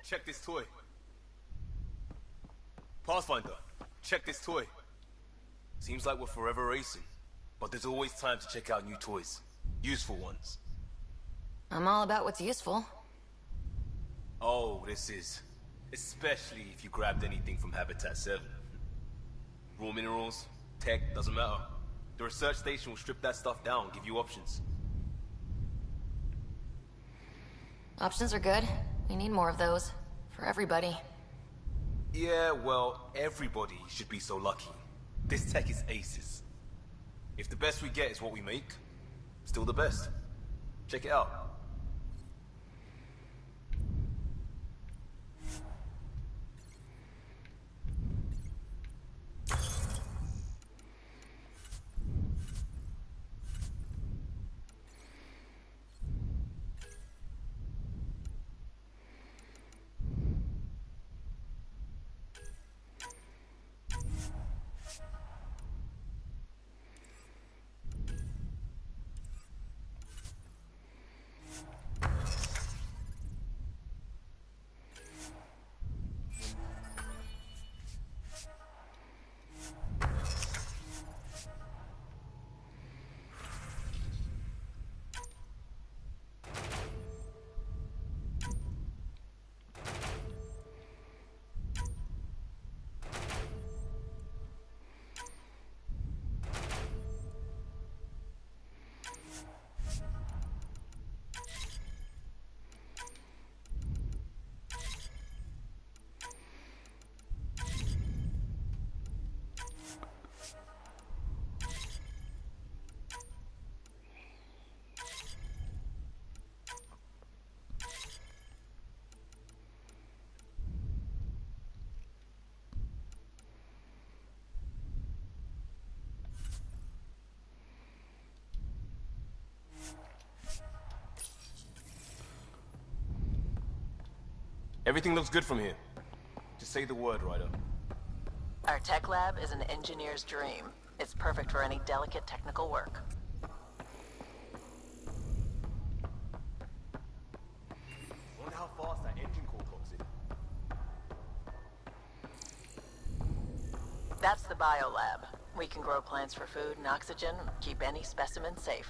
Check this toy. Pathfinder, check this toy. Seems like we're forever racing, but there's always time to check out new toys. Useful ones. I'm all about what's useful. Oh, this is. Especially if you grabbed anything from Habitat 7. Raw minerals, tech, doesn't matter. The research station will strip that stuff down, give you options. Options are good. We need more of those. For everybody. Yeah, well, everybody should be so lucky. This tech is aces. If the best we get is what we make, still the best. Check it out. Everything looks good from here. Just say the word, Ryder. Our tech lab is an engineer's dream. It's perfect for any delicate technical work. Wonder how fast that engine core clocks in. That's the biolab. We can grow plants for food and oxygen, keep any specimen safe.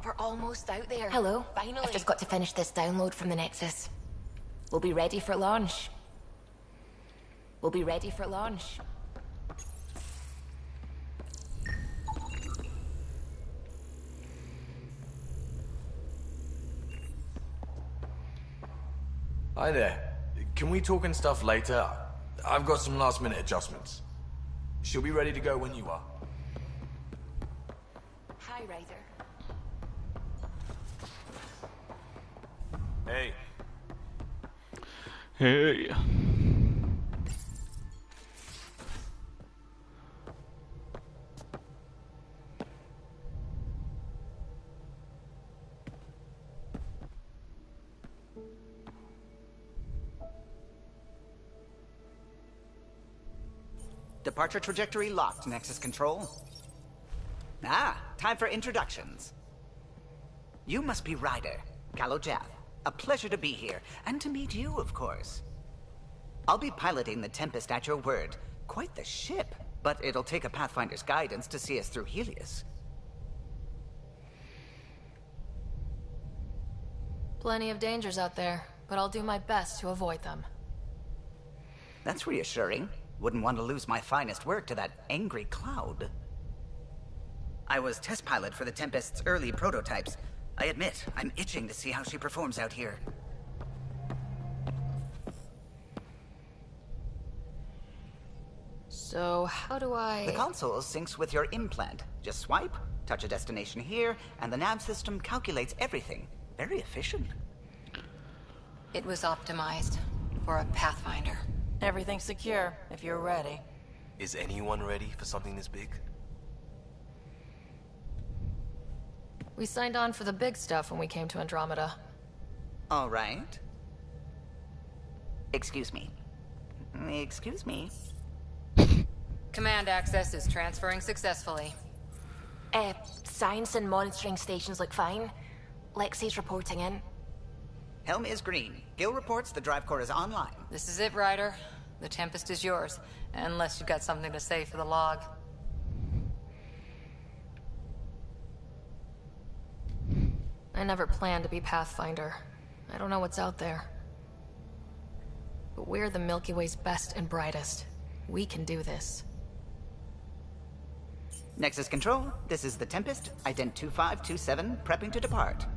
We're almost out there. Hello. Finally. I've just got to finish this download from the Nexus. We'll be ready for launch. We'll be ready for launch. Hi there. Can we talk and stuff later? I've got some last-minute adjustments. She'll be ready to go when you are. Hi, Ryder. Hey. Hey. Departure trajectory locked, Nexus Control. Ah, time for introductions. You must be Ryder, Jav. A pleasure to be here, and to meet you, of course. I'll be piloting the Tempest at your word. Quite the ship, but it'll take a Pathfinder's guidance to see us through Helios. Plenty of dangers out there, but I'll do my best to avoid them. That's reassuring. Wouldn't want to lose my finest work to that angry cloud. I was test pilot for the Tempest's early prototypes. I admit, I'm itching to see how she performs out here. So, how do I... The console syncs with your implant. Just swipe, touch a destination here, and the nav system calculates everything. Very efficient. It was optimized for a Pathfinder. Everything's secure, if you're ready. Is anyone ready for something this big? We signed on for the big stuff when we came to Andromeda. All right. Excuse me. Excuse me. Command access is transferring successfully. Science and monitoring stations look fine. Lexi's reporting in. Helm is green. Gil reports the drive core is online. This is it, Ryder. The Tempest is yours, unless you've got something to say for the log. I never planned to be Pathfinder. I don't know what's out there. But we're the Milky Way's best and brightest. We can do this. Nexus Control, this is the Tempest, Ident 2527, prepping to depart.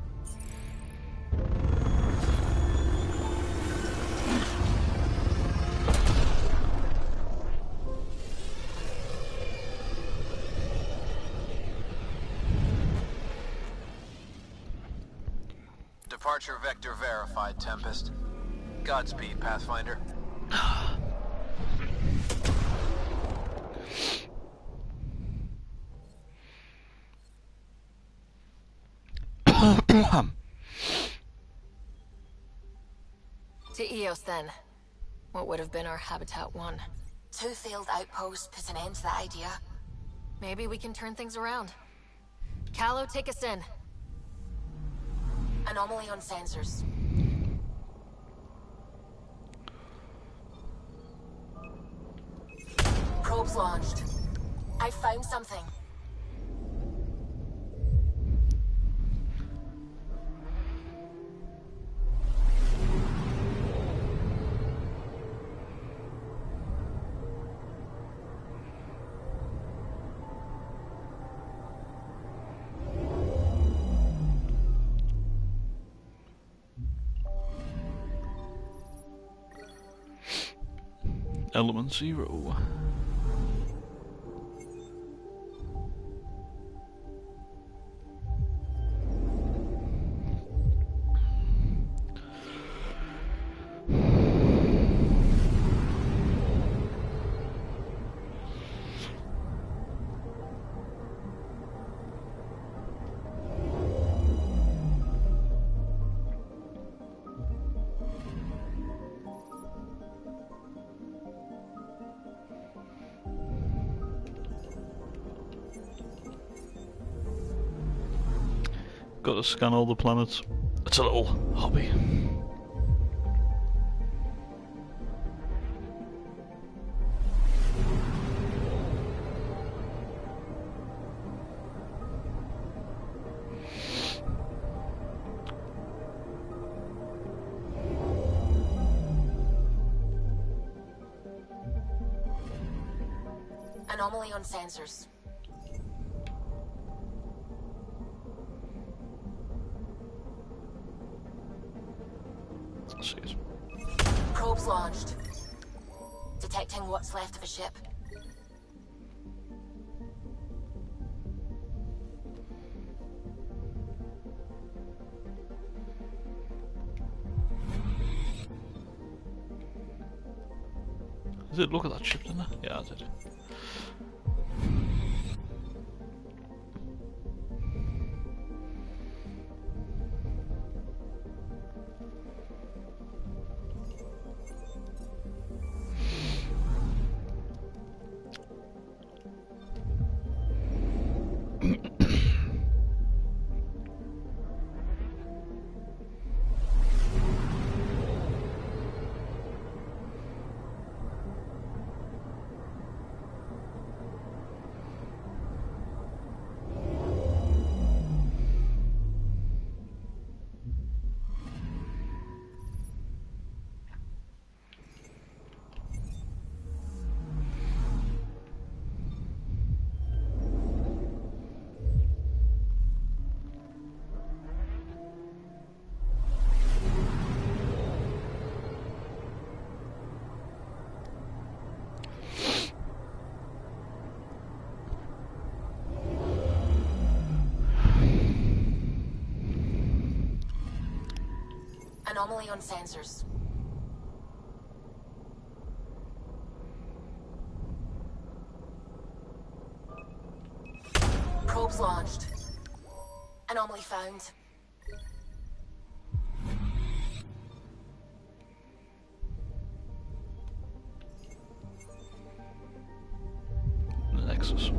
Departure vector verified, Tempest. Godspeed, Pathfinder. To Eos then. What would have been our Habitat 1? 2 failed outposts put an end to that idea. Maybe we can turn things around. Callow, take us in. Anomaly on sensors. Probes launched. I found something. Element 0. Got to scan all the planets. It's a little hobby. Anomaly on sensors. Jeez. Probes launched. Detecting what's left of a ship. Does it look at that ship, didn't it? Yeah, I did. Anomaly on sensors. Probes launched. Anomaly found. Nexus.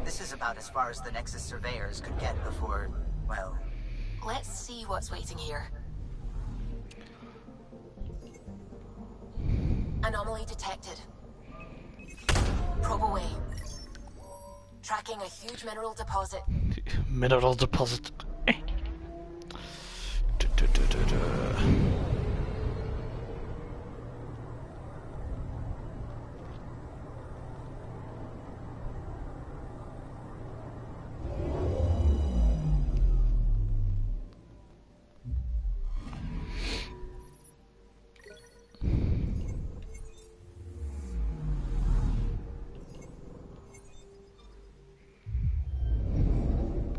This is about as far as the Nexus surveyors could get before, well... Let's see what's waiting here. Anomaly detected. Probe away. Tracking a huge mineral deposit. Mineral deposit.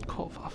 Kovav.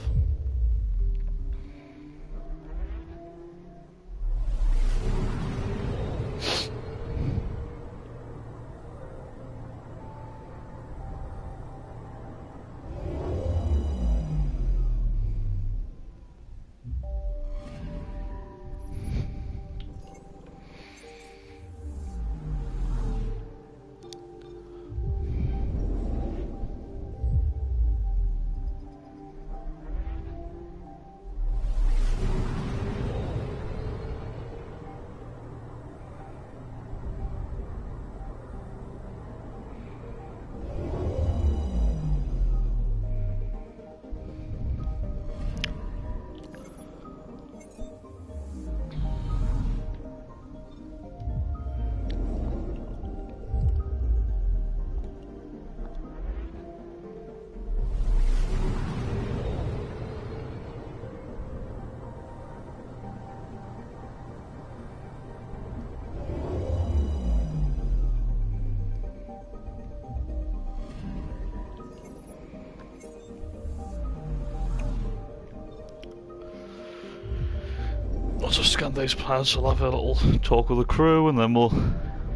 Once I've scanned these plans, I'll have a little talk with the crew, and then we'll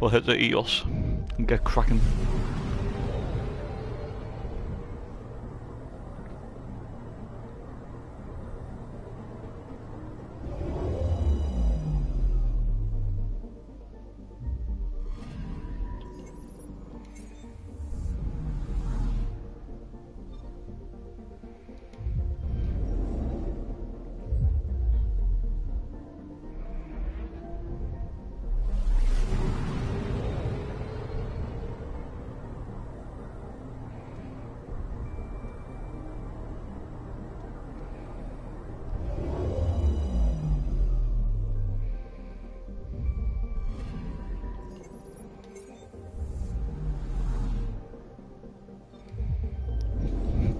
hit the EOS and get cracking.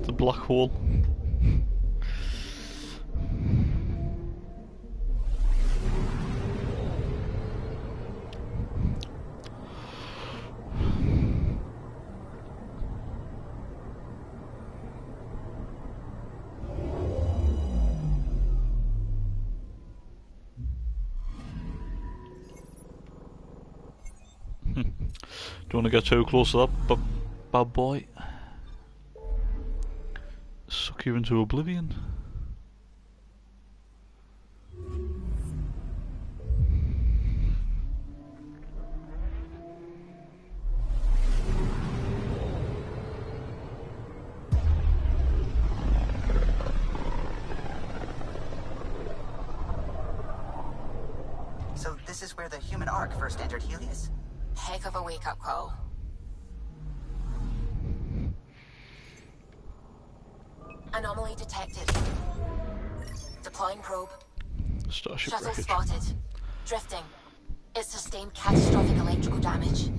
The black hole. you want to get too close to that bad boy? Suck you into oblivion. So this is where the human Ark first entered Helios? Heck of a wake-up call. Anomaly detected. Deploying probe. Starship Shuttle wreckage. spotted. Drifting. It sustained catastrophic electrical damage.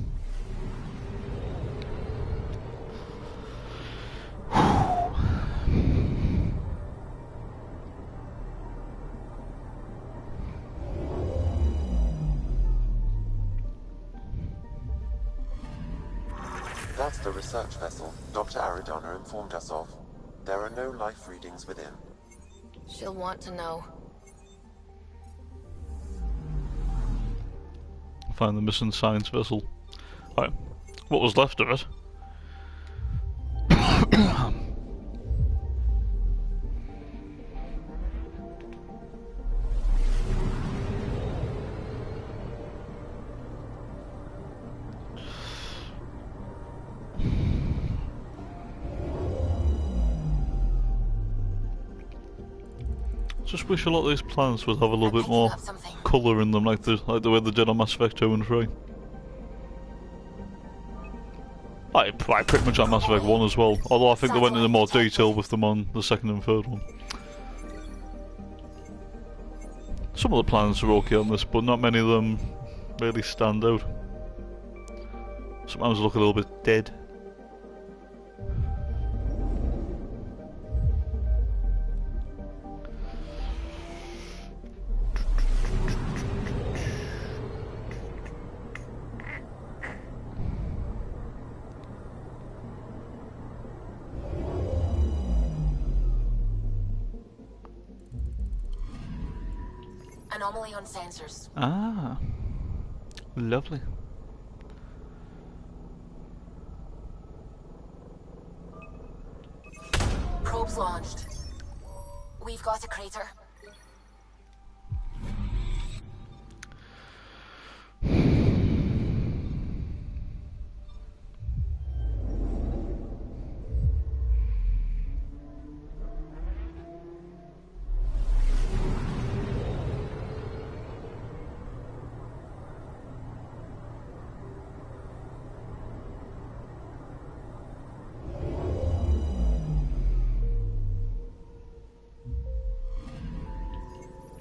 That's the research vessel Dr. Aridana informed us of. There are no life readings within. She'll want to know. Find the missing science vessel. Right, what was left of it? Just wish a lot of these planets would have a little bit more colour in them, like the way they did on Mass Effect 2 and 3. I pretty much like Mass Effect 1 as well, although I think they went into more detail with them on the second and third one. Some of the planets are okay on this, but not many of them really stand out. Sometimes look a little bit dead. Anomaly on sensors. Ah, lovely. Probes launched. We've got a crater.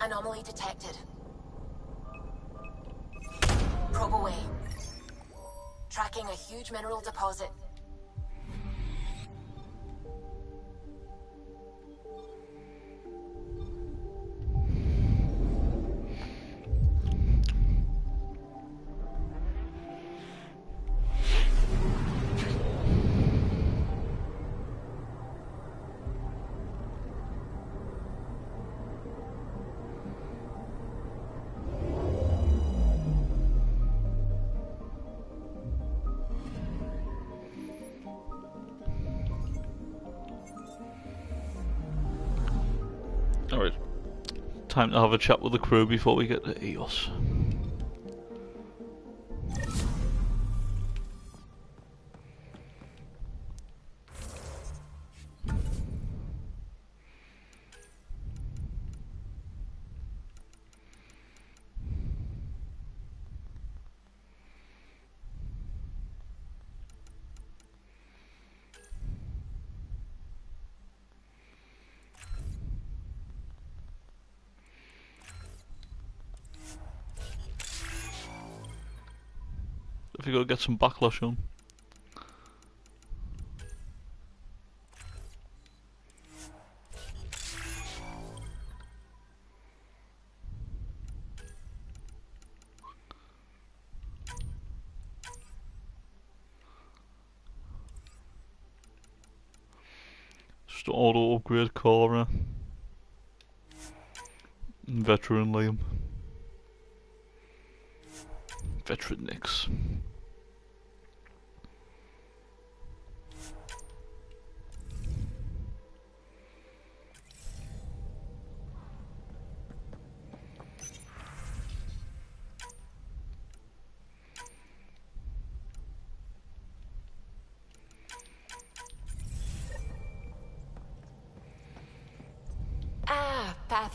Anomaly detected. Probe away. Tracking a huge mineral deposit. Alright, time to have a chat with the crew before we get to EOS. If you gotta get some backlash on. Just auto upgrade Cora. And veteran Liam. Veteran Nix.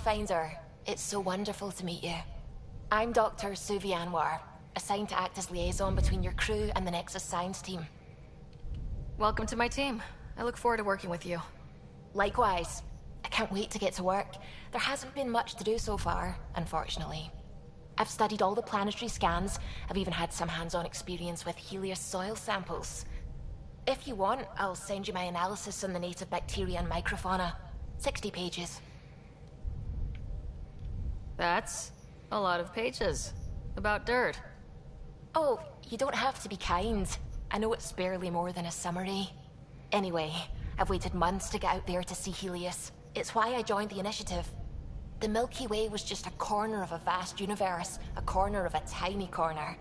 Pathfinder. It's so wonderful to meet you. I'm Dr. Suvi Anwar, assigned to act as liaison between your crew and the Nexus science team. Welcome to my team. I look forward to working with you. Likewise. I can't wait to get to work. There hasn't been much to do so far, unfortunately. I've studied all the planetary scans. I've even had some hands-on experience with Helios soil samples. If you want, I'll send you my analysis on the native bacteria and microfauna. 60 pages. That's a lot of pages. About dirt. Oh, you don't have to be kind. I know it's barely more than a summary. Anyway, I've waited months to get out there to see Helios. It's why I joined the initiative. The Milky Way was just a corner of a vast universe, a corner of a tiny corner.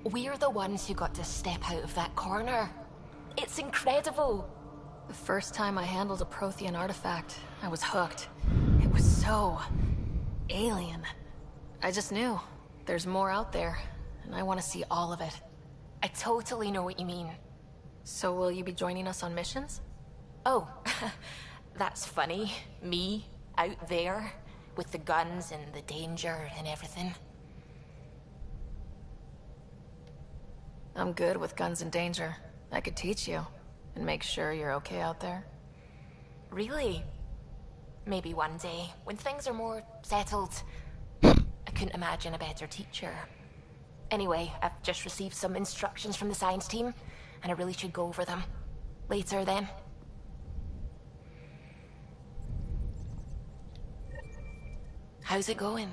We're the ones who got to step out of that corner. It's incredible! The first time I handled a Prothean artifact, I was hooked. It was so... alien. I just knew. There's more out there, and I want to see all of it. I totally know what you mean. So will you be joining us on missions? Oh, that's funny. Me, out there, with the guns and the danger and everything. I'm good with guns and danger. I could teach you, and make sure you're okay out there. Really? Maybe one day, when things are more settled. I couldn't imagine a better teacher. Anyway, I've just received some instructions from the science team, and I really should go over them. Later, then. How's it going?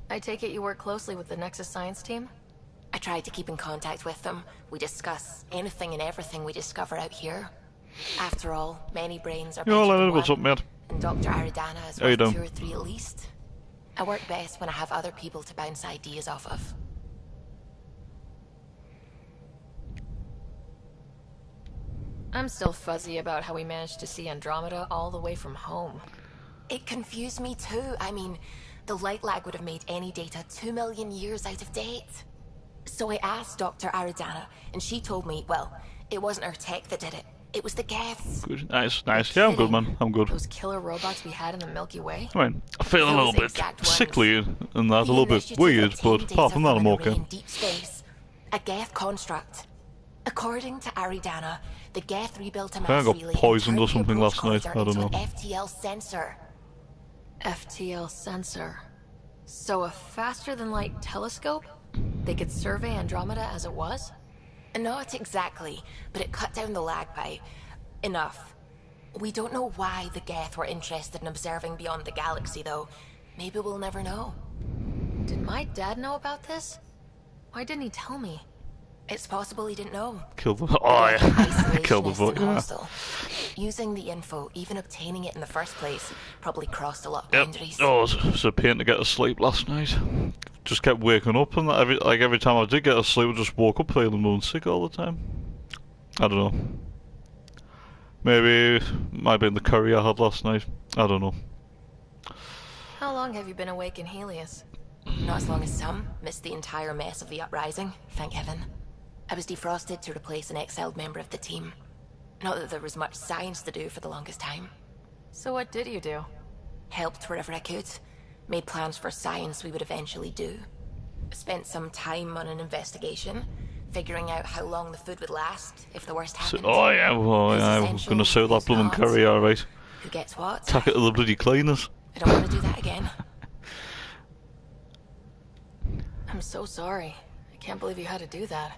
I take it you work closely with the Nexus science team? I try to keep in contact with them. We discuss anything and everything we discover out here. After all, many brains are better than what's up, one, mate? and Dr. Aridana is How you worth doing? 2 or 3 at least. I work best when I have other people to bounce ideas off of. I'm still fuzzy about how we managed to see Andromeda all the way from home. It confused me too. I mean, the light lag would have made any data 2 million years out of date. So I asked Dr. Aridana, and she told me, well, it wasn't her tech that did it. It was the Geths. Good. Nice. Yeah, I'm good, man. I'm good. Those killer robots we had in the Milky Way? I mean, I feel a Those little bit exact ones. sickly and that, a The little bit initiative weird, obtained but apart from that, data I'm from an array okay. in deep space. A Geth construct. According to Aridana, the Geth rebuilt a I mass got relay poisoned or and turned the something approach last night, corridor I don't into know. an FTL sensor. FTL sensor. So a faster-than-light telescope? They could survey Andromeda as it was? Not exactly, but it cut down the lag by enough. We don't know why the Geth were interested in observing beyond the galaxy, though. Maybe we'll never know. Did my dad know about this? Why didn't he tell me? It's possible he didn't know. Kill the... Oh, yeah. Kill the Isolationist vote, and yeah. hostile. Using the info, even obtaining it in the first place, probably crossed a lot of Yep. boundaries. Oh, it was a pain to get to sleep last night. Just kept waking up, and every time I did get to sleep, I just woke up feeling moonsick all the time. I don't know. Maybe it might have been the curry I had last night. I don't know. How long have you been awake in Helios? Not as long as some. Missed the entire mess of the uprising, thank heaven. I was defrosted to replace an exiled member of the team. Not that there was much science to do for the longest time. So what did you do? Helped wherever I could. Made plans for science we would eventually do. Spent some time on an investigation, figuring out how long the food would last if the worst So, happened. oh yeah, well, Who's yeah, I'm essential, gonna sell that who's blooming not, curry, alright. Who gets what? Tack it to the bloody cleaners. I don't want to do that again. I'm so sorry. I can't believe you had to do that.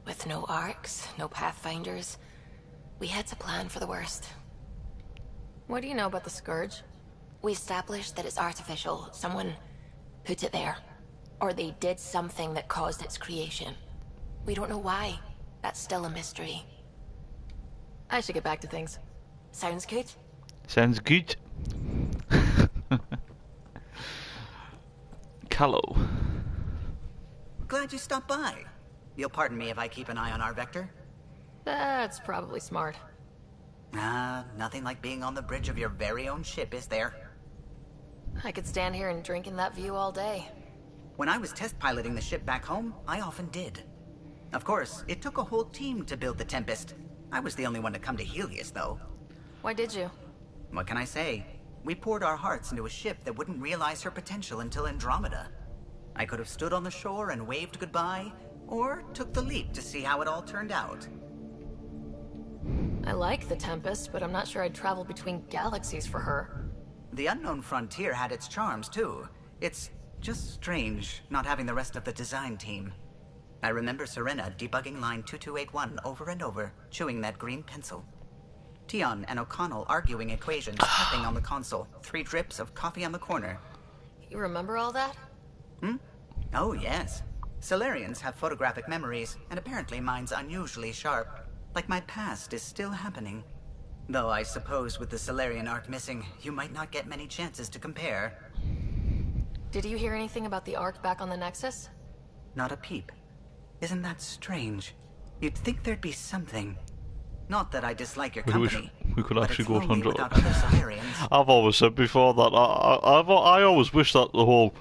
With no arcs, no pathfinders, we had to plan for the worst. What do you know about the Scourge? We established that it's artificial. Someone put it there. Or they did something that caused its creation. We don't know why. That's still a mystery. I should get back to things. Sounds good? Sounds good. Callow. Glad you stopped by. You'll pardon me if I keep an eye on our vector? That's probably smart. Nothing like being on the bridge of your very own ship, is there? I could stand here and drink in that view all day. When I was test piloting the ship back home, I often did. Of course, it took a whole team to build the Tempest. I was the only one to come to Helios, though. Why did you? What can I say? We poured our hearts into a ship that wouldn't realize her potential until Andromeda. I could have stood on the shore and waved goodbye, or took the leap to see how it all turned out. I like the Tempest, but I'm not sure I'd travel between galaxies for her. The unknown frontier had its charms, too. It's just strange not having the rest of the design team. I remember Serena debugging line 2281 over and over, chewing that green pencil. Tion and O'Connell arguing equations, typing on the console, 3 drips of coffee on the corner. You remember all that? Oh, yes. Solarians have photographic memories, and apparently mine's unusually sharp. Like my past is still happening. Though I suppose with the Solarian arc missing, you might not get many chances to compare. Did you hear anything about the Ark back on the Nexus? Not a peep. Isn't that strange? You'd think there'd be something. Not that I dislike your company. We could actually go to lonely without other Solarians. I've always said before that I always wish that the whole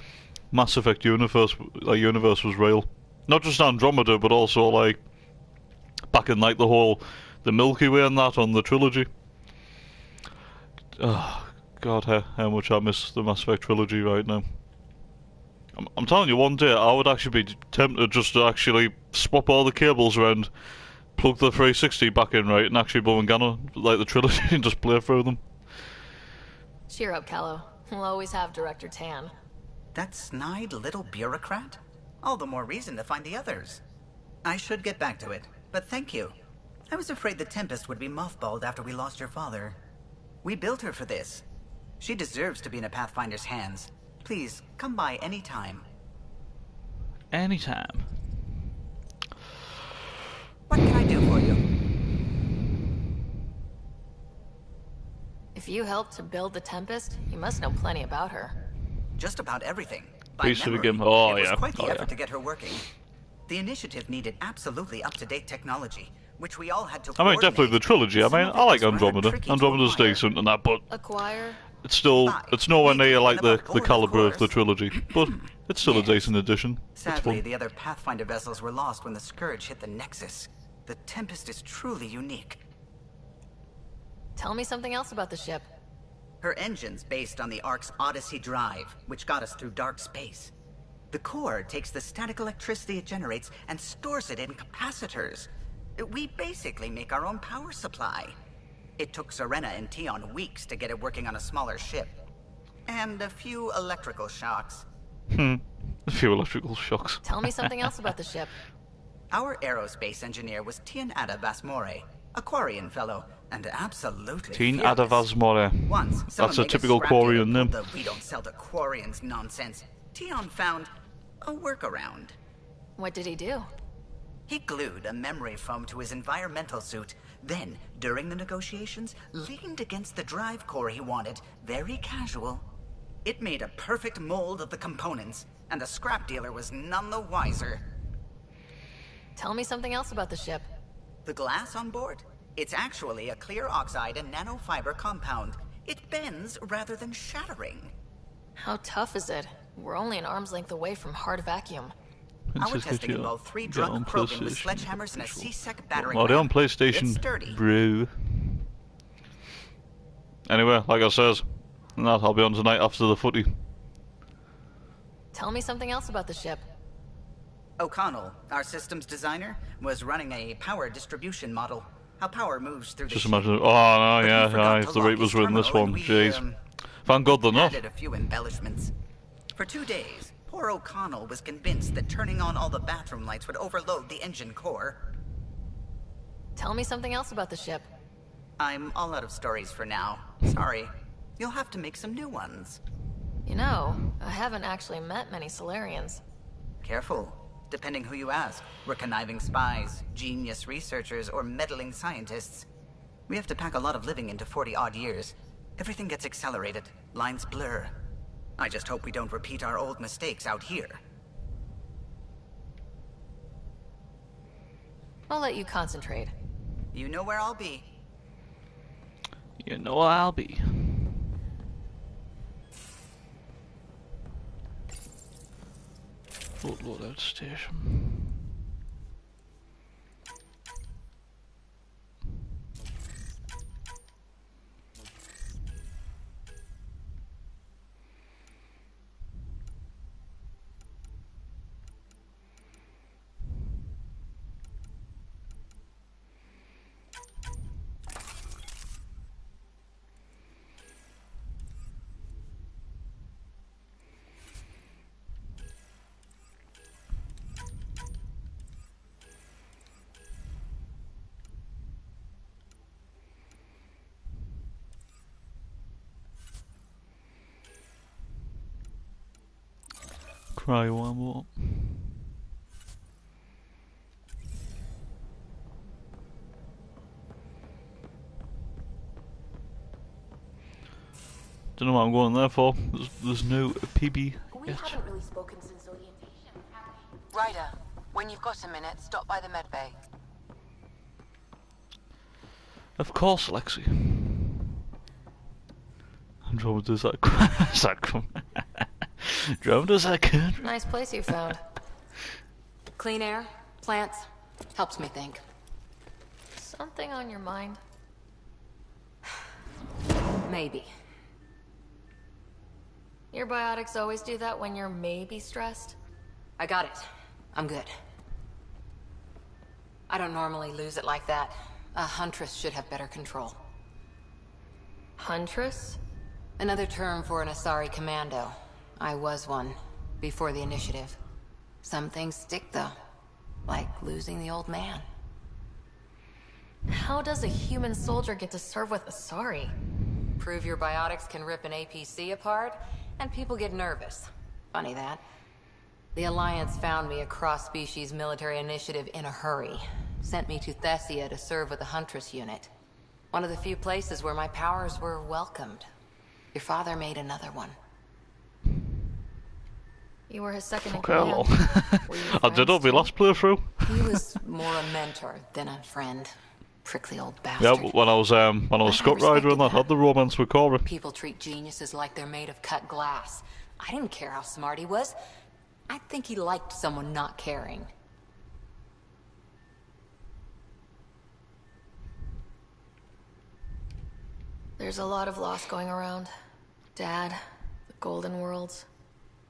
Mass Effect universe was real. Not just Andromeda, but also like back in like the Milky Way and that on the trilogy. Oh God, how much I miss the Mass Effect trilogy right now. I'm telling you, one day I would actually be tempted just to actually swap all the cables around, plug the 360 back in right, and actually go and Ghana, like the trilogy, and just play through them. Cheer up, Callow. We'll always have Director Tan. That snide little bureaucrat? All the more reason to find the others. I should get back to it, but thank you. I was afraid the Tempest would be mothballed after we lost your father. We built her for this. She deserves to be in a Pathfinder's hands. Please, come by any time. Anytime. What can I do for you? If you helped to build the Tempest, you must know plenty about her. Just about everything. By Piece of the memory. game. Oh, it was yeah. quite the Oh, effort yeah. to get her working. The initiative needed absolutely up-to-date technology, which we all had to I mean, definitely the trilogy. I Some mean, of I it like was rather Andromeda. tricky to Andromeda's acquire. decent and that, but Acquire? it's still, Fine. it's nowhere Maybe, near like and the about board, of caliber of the course. trilogy. But it's still a Yes. decent addition. It's Sadly, fun. the other Pathfinder vessels were lost when the Scourge hit the Nexus. The Tempest is truly unique. Tell me something else about the ship. Her engine's based on the Ark's Odyssey drive, which got us through dark space. The core takes the static electricity it generates and stores it in capacitors. We basically make our own power supply. It took Serena and Tion weeks to get it working on a smaller ship. And a few electrical shocks. A few electrical shocks. Tell me something else about the ship. Our aerospace engineer was Tien Ada Vasmore, a Quarian fellow, and absolutely Teen fearless. Adavasmore. Once, That's a mega typical scrap dealer Quarian name. pulled the "we don't sell to Quarians" nonsense. Tion found a workaround. What did he do? He glued a memory foam to his environmental suit. Then, during the negotiations, leaned against the drive core he wanted, very casual. It made a perfect mold of the components, and the scrap dealer was none the wiser. Tell me something else about the ship. The glass on board? It's actually a clear oxide and nanofiber compound. It bends rather than shattering. How tough is it? We're only an arm's length away from hard vacuum. Our testing involved 3 drunk probing with sledgehammers and a C-Sec battering Oh, they're on ram. PlayStation, It's sturdy. bro. Anyway, like I says, and that I'll be on tonight after the footy. Tell me something else about the ship. O'Connell, our systems designer, was running a power distribution model. How power moves through the Just ship. imagine. Oh no, But he yeah, forgot to if the lock Reapers his were in this terminal, one, and we, jeez. Thank God they're not. added a few embellishments. For 2 days, poor O'Connell was convinced that turning on all the bathroom lights would overload the engine core. Tell me something else about the ship. I'm all out of stories for now. Sorry. You'll have to make some new ones. You know, I haven't actually met many Solarians. Careful. Depending who you ask. We're conniving spies, genius researchers, or meddling scientists. We have to pack a lot of living into 40-odd years. Everything gets accelerated. Lines blur. I just hope we don't repeat our old mistakes out here. I'll let you concentrate. You know where I'll be. You know I'll be. Loadout station. Cryo ammo. Don't know what I'm going there for. There's no PB. We haven't really spoken since orientation, have we? Ryder, when you've got a minute, stop by the medbay. Of course, Lexi. Andromeda's that Andromeda's that country. Nice place you found. Clean air, plants, helps me think. Something on your mind? Maybe. Your biotics always do that when you're maybe stressed? I got it. I'm good. I don't normally lose it like that. A huntress should have better control. Huntress? Another term for an Asari commando. I was one, before the initiative. Some things stick, though. Like losing the old man. How does a human soldier get to serve with Asari? Prove your biotics can rip an APC apart, and people get nervous. Funny that. The Alliance found me a cross-species military initiative in a hurry. Sent me to Thessia to serve with the Huntress unit. One of the few places where my powers were welcomed. Your father made another one. You were his second in Fuck hell. command. Were you I did friends all my too? last playthrough. He was more a mentor than a friend. Prickly old bastard. Yeah, when I was Scott Ryder and I had the romance with Cora. People treat geniuses like they're made of cut glass. I didn't care how smart he was. I think he liked someone not caring. There's a lot of loss going around. Dad, the Golden Worlds.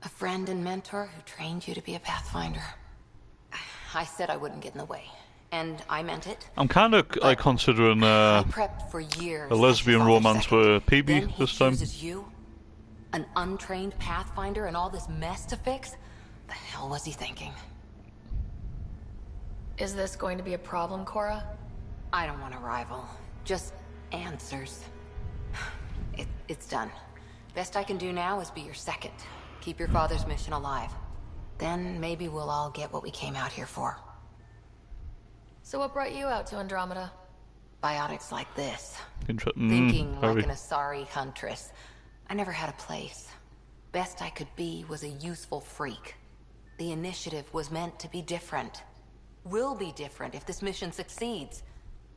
A friend and mentor who trained you to be a Pathfinder. I said I wouldn't get in the way. And I meant it. I'm kind of like considering I prepped for years a lesbian romance with PB this time. Chooses you, an untrained Pathfinder, and all this mess to fix? The hell was he thinking? Is this going to be a problem, Cora? I don't want a rival. Just answers. It's done. Best I can do now is be your second. Keep your father's mission alive. Then maybe we'll all get what we came out here for. So what brought you out to Andromeda? Biotics like this. Thinking Thinking like an Asari huntress. I never had a place. Best I could be was a useful freak. The initiative was meant to be different. Will be different if this mission succeeds.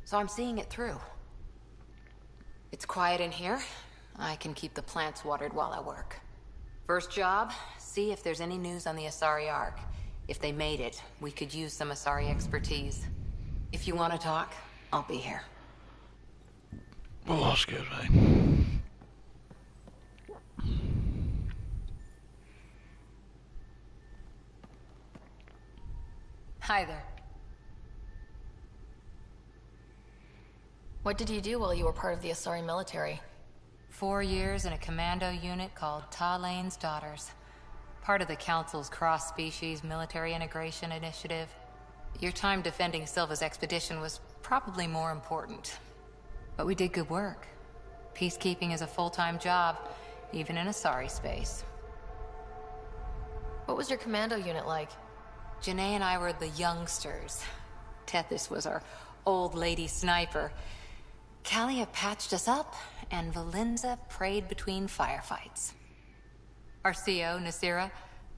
So I'm seeing it through. It's quiet in here. I can keep the plants watered while I work. First job, see if there's any news on the Asari Ark. If they made it, we could use some Asari expertise. If you want to talk, I'll be here. Well, that's good, right? Hi there. What did you do while you were part of the Asari military? 4 years in a commando unit called Talane's Daughters. Part of the Council's cross-species military integration initiative. Your time defending Silva's expedition was probably more important. But we did good work. Peacekeeping is a full-time job, even in Asari space. What was your commando unit like? Janae and I were the youngsters. Tethys was our old lady sniper. Kalia patched us up, and Valenza prayed between firefights. Our CO, Nasira,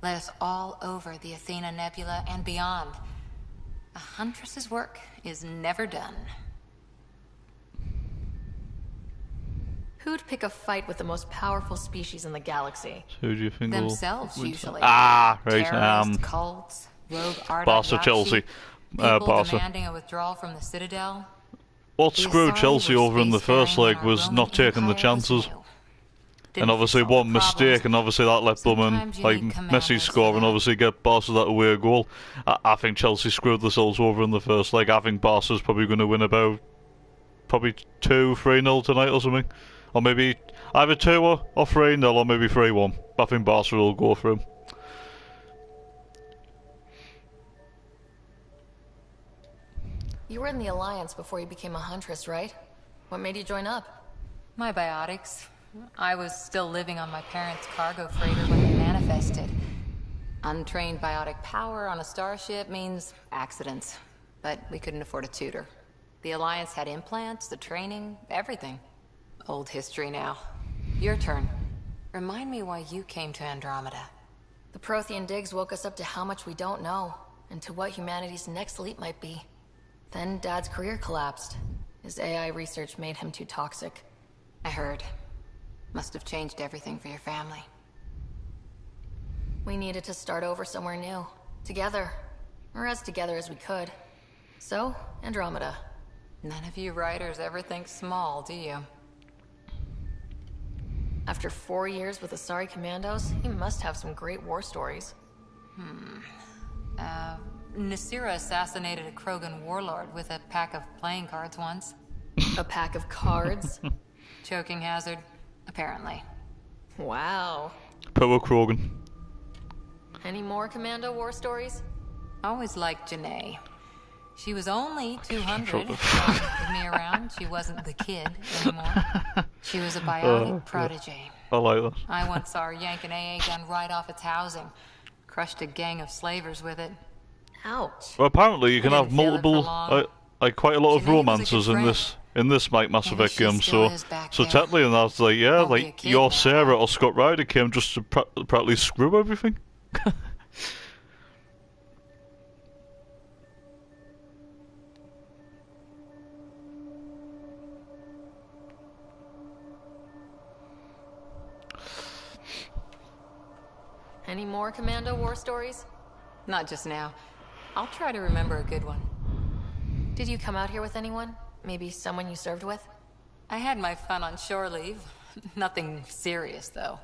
led us all over the Athena Nebula and beyond. A huntress's work is never done. Who'd pick a fight with the most powerful species in the galaxy? Who do you think will Themselves, win? usually. Ah, right. Terrorists, cults, rogue Barca, Chelsea. People Barca. demanding a withdrawal from the Citadel. What The screwed Asari Chelsea were over in the first spacefaring leg when was our not Roman taking the Empire was chances. new. And Didn't obviously solve one the mistake, problems. and obviously that let them Sometimes you like need Messi commanders score, for and that. obviously get Barca that away goal. I think Chelsea screwed themselves over in the first leg. I think Barca's probably going to win about probably 2-3-0 tonight or something, or maybe either 2 or 3-0, or maybe 3-1. I think Barca will go for him. You were in the Alliance before you became a huntress, right? What made you join up? My biotics. I was still living on my parents' cargo freighter when they manifested. Untrained biotic power on a starship means accidents. But we couldn't afford a tutor. The Alliance had implants, the training, everything. Old history now. Your turn. Remind me why you came to Andromeda. The Prothean digs woke us up to how much we don't know, and to what humanity's next leap might be. Then Dad's career collapsed. His AI research made him too toxic. I heard. Must have changed everything for your family. We needed to start over somewhere new. Together. Or as together as we could. So, Andromeda. None of you writers ever think small, do you? After 4 years with the Asari Commandos, he must have some great war stories. Nasira assassinated a Krogan warlord with a pack of playing cards once. A pack of cards? Choking hazard, apparently. Wow. Power Krogan. Any more Commando war stories? Always liked Janae. She was only 200. Shut the With me around, she wasn't the kid anymore. She was a bionic protege. I like that. I once saw her yank an AA gun right off its housing. Crushed a gang of slavers with it. Ouch. Well, apparently you can I have didn't feel it for multiple, long. like quite a lot of Janae was a romances good in this Mass Maybe Effect she game. still So, is back so there. technically, and that's like, yeah, Won't be a like kid your now. Sara or Scott Ryder came just to practically screw everything. Any more Commando war stories? Not just now. I'll try to remember a good one. Did you come out here with anyone? Maybe someone you served with? I had my fun on shore leave. Nothing serious, though.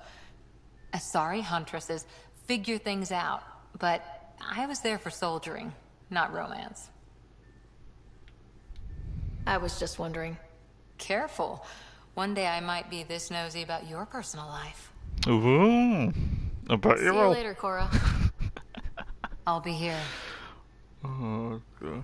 Asari huntresses figure things out, but I was there for soldiering, not romance. I was just wondering. Careful. One day I might be this nosy about your personal life. Ooh, I bet See you you will. later, Cora. I'll be here. Oh, God.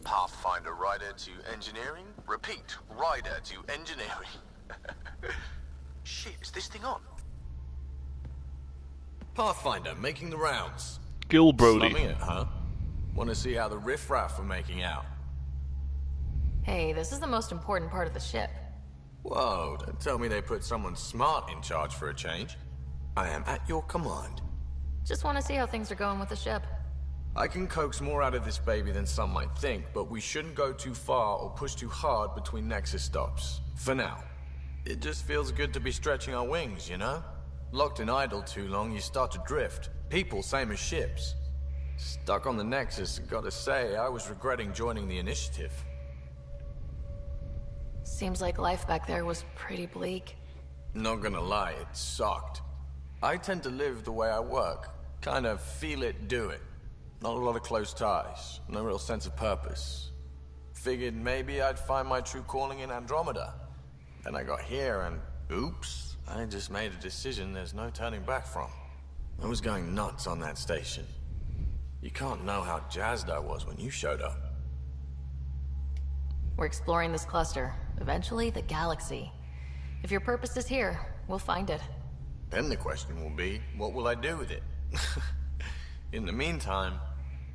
Pathfinder Ryder to engineering. Repeat, Ryder to engineering. Shit, is this thing on? Pathfinder, making the rounds. Gil Brody. Slumming it, huh? Want to see how the riffraff are making out? Hey, this is the most important part of the ship. Whoa, don't tell me they put someone smart in charge for a change. I am at your command. Just want to see how things are going with the ship. I can coax more out of this baby than some might think, but we shouldn't go too far or push too hard between Nexus stops. For now. It just feels good to be stretching our wings, you know? Locked in idle too long, you start to drift. People, same as ships. Stuck on the Nexus, gotta say, I was regretting joining the Initiative. Seems like life back there was pretty bleak. Not gonna lie, it sucked. I tend to live the way I work. Kind of feel it, do it. Not a lot of close ties, no real sense of purpose. Figured maybe I'd find my true calling in Andromeda. Then I got here and, oops, I just made a decision there's no turning back from. I was going nuts on that station. You can't know how jazzed I was when you showed up. We're exploring this cluster, eventually the galaxy. If your purpose is here, we'll find it. Then the question will be, what will I do with it? In the meantime,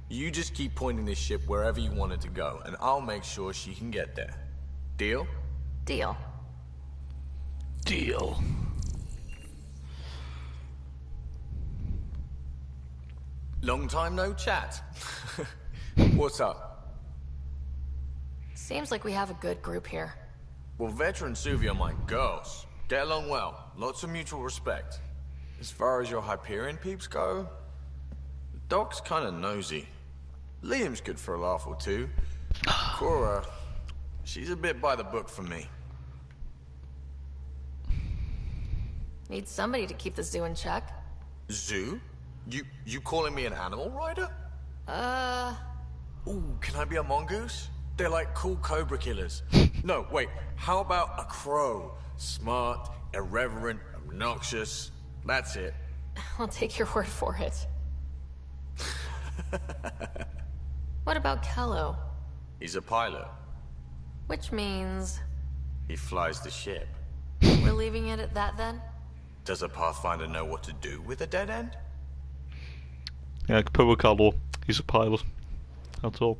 you just keep pointing this ship wherever you want it to go, and I'll make sure she can get there. Deal? Deal. Deal. Long time no chat. What's up? Seems like we have a good group here. Well, Veteran Suvi are my girls. Get along well. Lots of mutual respect. As far as your Hyperion peeps go, Doc's kinda nosy. Liam's good for a laugh or two. Cora, she's a bit by the book for me. Need somebody to keep the zoo in check. Zoo? You calling me an animal rider? Ooh, can I be a mongoose? They're like cool cobra killers. No, wait, how about a crow? Smart, irreverent, obnoxious. That's it. I'll take your word for it. What about Kello? He's a pilot. Which means... He flies the ship. we're leaving it at that then? Does a Pathfinder know what to do with a dead end? Yeah, poor Kello. He's a pilot. That's all.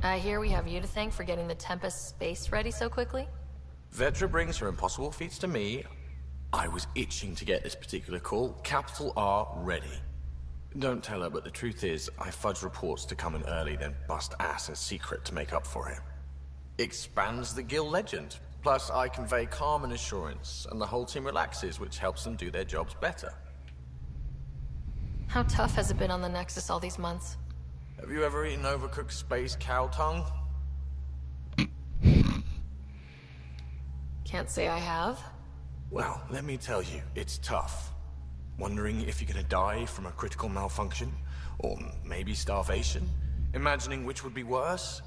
I hear we have you to thank for getting the Tempest space ready so quickly? Vetra brings her impossible feats to me. I was itching to get this particular call. Capital R ready. Don't tell her, but the truth is, I fudge reports to come in early, then bust ass in secret to make up for it. Expands the guild legend. Plus, I convey calm and assurance, and the whole team relaxes, which helps them do their jobs better. How tough has it been on the Nexus all these months? Have you ever eaten overcooked space cow tongue? Can't say I have. Well, let me tell you, it's tough. Wondering if you're gonna die from a critical malfunction, or maybe starvation, imagining which would be worse.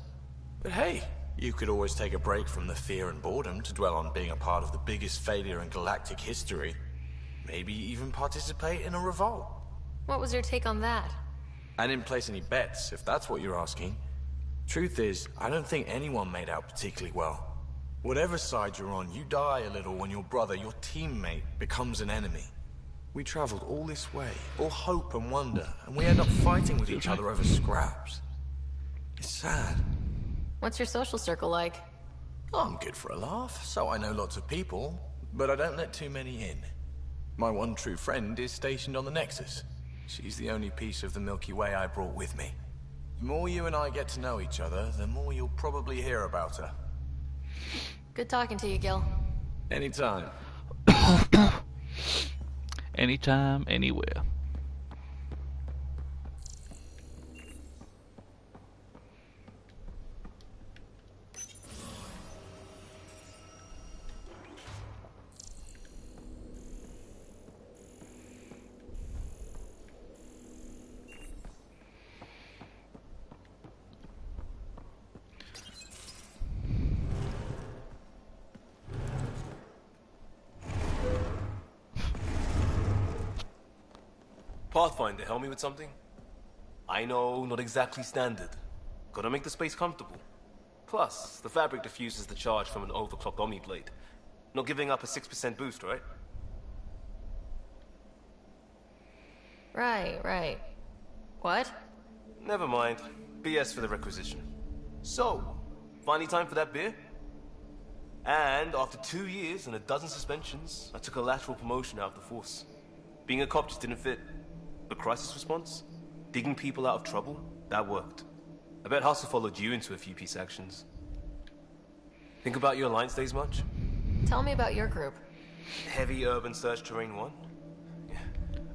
But hey, you could always take a break from the fear and boredom to dwell on being a part of the biggest failure in galactic history. Maybe even participate in a revolt. What was your take on that? I didn't place any bets, if that's what you're asking. Truth is, I don't think anyone made out particularly well. Whatever side you're on, you die a little when your brother, your teammate, becomes an enemy. We traveled all this way, all hope and wonder, and we end up fighting with each other over scraps. It's sad. What's your social circle like? I'm good for a laugh, so I know lots of people, but I don't let too many in. My one true friend is stationed on the Nexus. She's the only piece of the Milky Way I brought with me. The more you and I get to know each other, the more you'll probably hear about her. Good talking to you, Gil. Anytime. Anytime, anywhere. Pathfinder, help me with something? I know, not exactly standard. Gotta make the space comfortable. Plus, the fabric diffuses the charge from an overclocked Omni blade. Not giving up a 6% boost, right? Right. What? Never mind. BS for the requisition. So, finally time for that beer? And after 2 years and a dozen suspensions, I took a lateral promotion out of the force. Being a cop just didn't fit. But crisis response? Digging people out of trouble? That worked. I bet Hustle followed you into a few peace actions. Think about your Alliance days much? Tell me about your group. Heavy Urban Search Terrain 1? Yeah.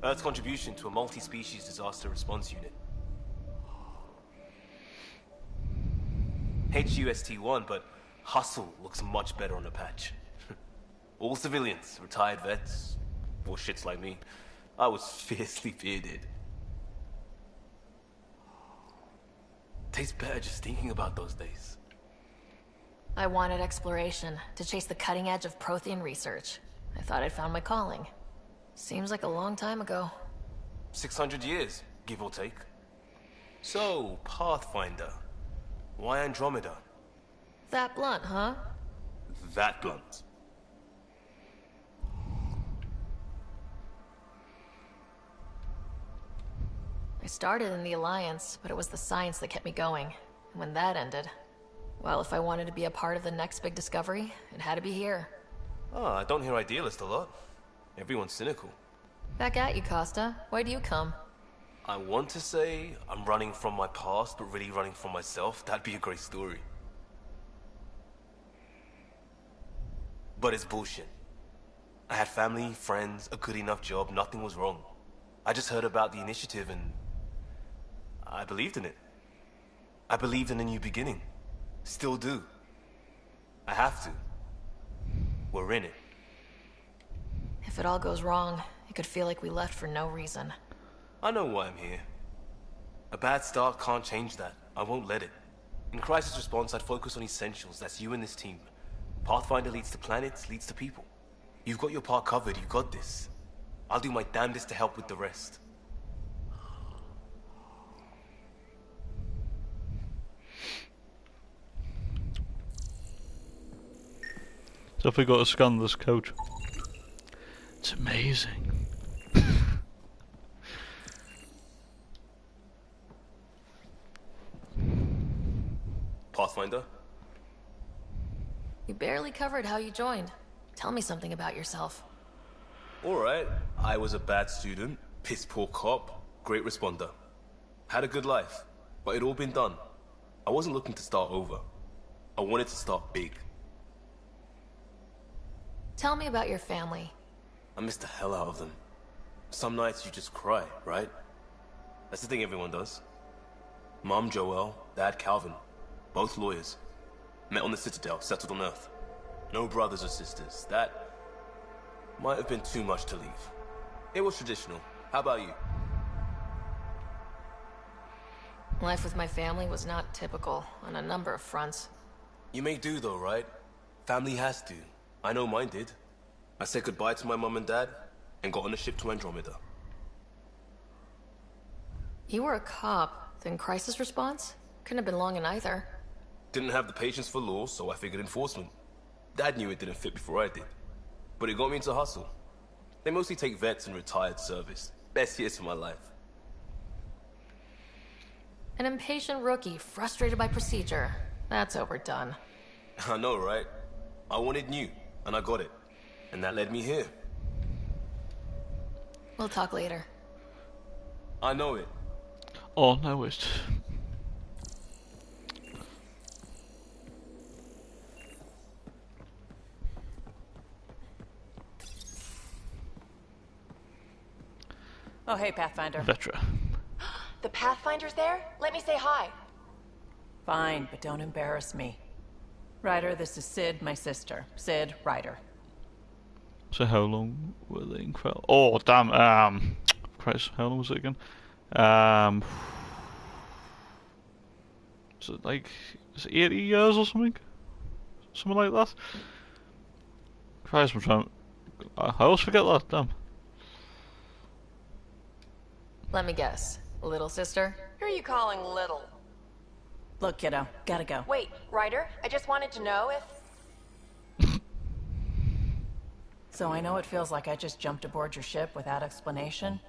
Earth's contribution to a multi-species disaster response unit. HUST-1, but Hustle looks much better on the patch. All civilians, retired vets, or shits like me. I was fiercely bearded. Tastes better just thinking about those days. I wanted exploration, to chase the cutting edge of Prothean research. I thought I'd found my calling. Seems like a long time ago. 600 years, give or take. So, Pathfinder. Why Andromeda? That blunt, huh? That blunt. I started in the Alliance, but it was the science that kept me going. And when that ended, well, if I wanted to be a part of the next big discovery, it had to be here. Oh, I don't hear idealist a lot. Everyone's cynical. Back at you, Costa. Why do you come? I want to say I'm running from my past, but really running from myself. That'd be a great story. But it's bullshit. I had family, friends, a good enough job, nothing was wrong. I just heard about the initiative and I believed in it. I believed in a new beginning. Still do. I have to. We're in it. If it all goes wrong, it could feel like we left for no reason. I know why I'm here. A bad start can't change that. I won't let it. In crisis response, I'd focus on essentials. That's you and this team. Pathfinder leads to planets, leads to people. You've got your part covered. You got this. I'll do my damnedest to help with the rest. Definitely got to scan this couch. It's amazing. Pathfinder? You barely covered how you joined. Tell me something about yourself. Alright, I was a bad student, piss poor cop, great responder. Had a good life, but it'd all been done. I wasn't looking to start over. I wanted to start big. Tell me about your family. I missed the hell out of them. Some nights you just cry, right? That's the thing everyone does. Mom Joelle, Dad Calvin, both lawyers. Met on the Citadel, settled on Earth. No brothers or sisters. That might have been too much to leave. It was traditional. How about you? Life with my family was not typical on a number of fronts. You may do though, right? Family has to. I know mine did. I said goodbye to my mom and dad and got on a ship to Andromeda. You were a cop, then crisis response? Couldn't have been long in either. Didn't have the patience for law, so I figured enforcement. Dad knew it didn't fit before I did. But it got me into hustle. They mostly take vets and retired service. Best years of my life. An impatient rookie, frustrated by procedure. That's overdone. I know, right? I wanted new, and I got it. And that led me here. We'll talk later. I know it. Oh, no, it's... Oh, hey, Pathfinder. Vetra. The Pathfinder's there? Let me say hi. Fine, but don't embarrass me. Ryder, this is Sid, my sister. Sid, Ryder. So how long were they in Krell? Oh, damn, Christ, how long was it again? Is it like, is it 80 years or something? Something like that? Christ, I'm trying, I always forget that, damn. Let me guess. Little sister? Who are you calling little? Look, kiddo, gotta go. Wait, Ryder, I just wanted to know if... So I know it feels like I just jumped aboard your ship without explanation.